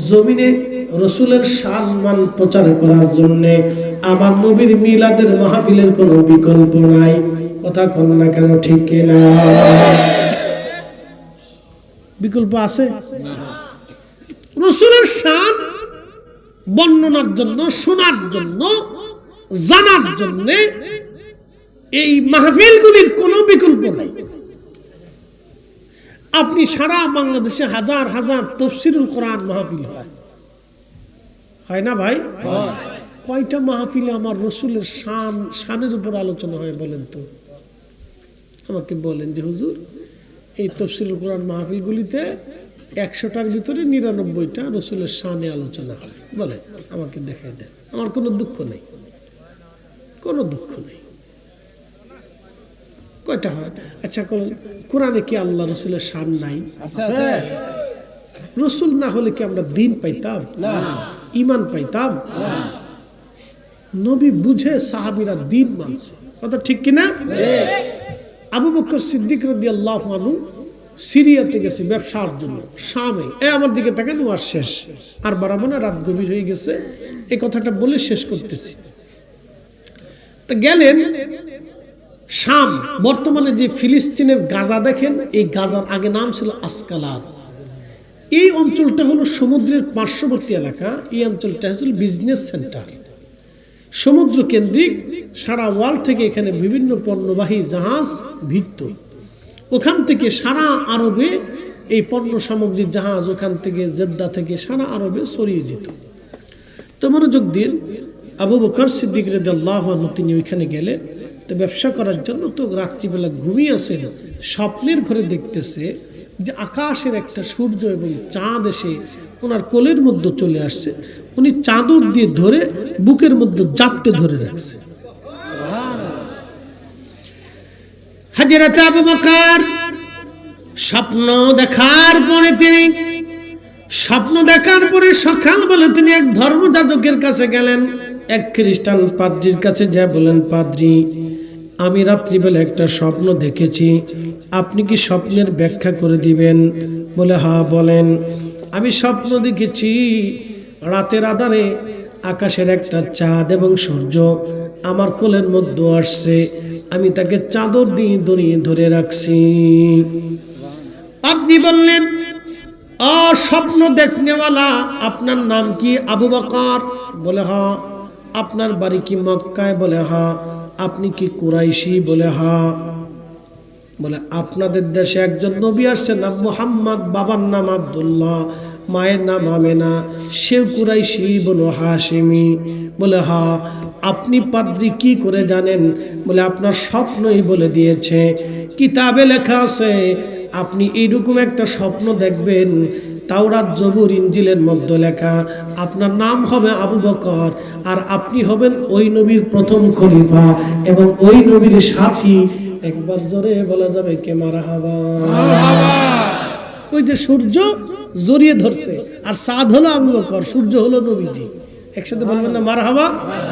Speaker 1: জমিনে রসুলের সম্মান প্রচার করার জন্য আমার নবীর মিলাদের মাহফিলের কোনো বিকল্প নাই। কথা কন না কেন, ঠিক কিনা? বিকল্প আছে? রসুলের শান বর্ণনার জন্য, শোনার জন্য, জানার জন্য এই মাহফিলগুলির কোনো বিকল্প নাই। আপনি সারা বাংলাদেশে হাজার হাজার তাফসীরুল কোরআন মাহফিল হয় না ভাই? কয়টা মাহফিলে আমার রসুলের শানের উপর আলোচনা হয় বলেন তো? আমাকে বলেন যে হুজুর এই তাফসীরুল কোরআন মাহফিলগুলিতে 100টার ভিতরে 99টা রসুলের শানে আলোচনা হয়। বলেন, আমাকে দেখাই দেন। আমার কোনো দুঃখ নেই, কোনো দুঃখ নেই। কয়টা হয়? আচ্ছা, কোরআনে কি আল্লাহ রসুলের শান নাই? রসুল না হলে কি আমরা দিন পাইতাম? ঈমান পাইতাম? নবী বুঝে সাহাবীরা দিন মানছে। কথা ঠিক কিনা? আবু বকর সিদ্দিক রাদিয়াল্লাহু আনহু সিরিয়াতে গেছে ব্যবসার জন্য, শামে। আমার দিকে তাকান, ওয়াজ শেষ আর বাড়াবো না, রাত গভীর হয়ে গেছে। এই কথাটা বলে শেষ করতেছি। তা গেলেন শাম, বর্তমানে যে ফিলিস্তিনের গাজা দেখেন, এই গাজার আগে নাম ছিল আসকালান। এই অঞ্চলটা হলো সমুদ্রের পার্শ্ববর্তী এলাকা। এই অঞ্চলটা হচ্ছে বিজনেস সেন্টার, সমুদ্র কেন্দ্রিক। সারা ওয়ার্ল্ড থেকে এখানে বিভিন্ন পণ্যবাহী জাহাজ ভিড়ত। ওখান থেকে সারা আরবে এই পণ্য সামগ্রীর জাহাজ ওখান থেকে জেদ্দা থেকে সারা আরবে ছড়িয়ে যেত। তো মনোযোগ দিন, আবু বকর সিদ্দিক রাদিয়াল্লাহু আনহু তিনি ওইখানে গেলেন। তো ব্যবসা করার জন্য তো রাত্রিবেলা ঘুমিয়ে আসেন, স্বপ্নের ঘরে দেখতেছে যে আকাশের একটা সূর্য এবং চাঁদ এসে ওনার কোলের মধ্যে চলে আসছে। উনি চাদর দিয়ে ধরে বুকের মধ্যে জাপটে ধরে রাখছে। হযরত আবু বকর স্বপ্ন দেখার পরে সকালবেলা তিনি এক ধর্মযাজকের কাছে গেলেন, এক খ্রিস্টান পাদ্রীর কাছে যা বলেন, পাদ্রী, আমি রাত্রিবেলা একটা স্বপ্ন দেখেছি, আপনি কি স্বপ্নের ব্যাখ্যা করে দিবেন? বলে, হ্যাঁ বলেন। আমি স্বপ্ন দেখেছি রাতের আধারে আকাশের একটা চাঁদ এবং সূর্য আমার কোলের মধ্যে আসছে, আমি তাকে চাদর দিয়ে দড়িয়ে ধরে রাখছি। আপনি বললেন, ও স্বপ্ন দেখনেওয়ালা, আপনার নাম কি? আবু বকর। বলে, হ্যাঁ। আপনার বাড়ি কি মক্কায়? বলে, হ্যাঁ। আপনি কি কুরাইশি? বলে, হ্যাঁ। বলে, আপনাদের দেশে একজন নবী আসছে, নাম মুহাম্মদ, বাবার নাম আব্দুল্লাহ, মায়ের নাম আমেনা, সে কুরাইশি বনু হাশিমি। বলে, হ্যাঁ। আপনি পাদ্রী কি করে জানেন? বলে, আপনার স্বপ্নই বলে দিয়েছে, কিতাবে লেখা আছে আপনি এইরকম একটা স্বপ্ন দেখবেন, তাওরাত জবুর ইনজিলের মধ্যে লেখা, আপনার নাম হবে আবু বকর, আর আপনি হবেন ওই নবীর প্রথম খলিফা এবং ওই নবীর সাথী। একবার জোরে বলা যাবে কে মারহাবা? ওই যে সূর্য জড়িয়ে ধরছে আর চাঁদ হলো আবু বকর, সূর্য হলো নবীজি। একসাথে বলবেন না মারহাবা?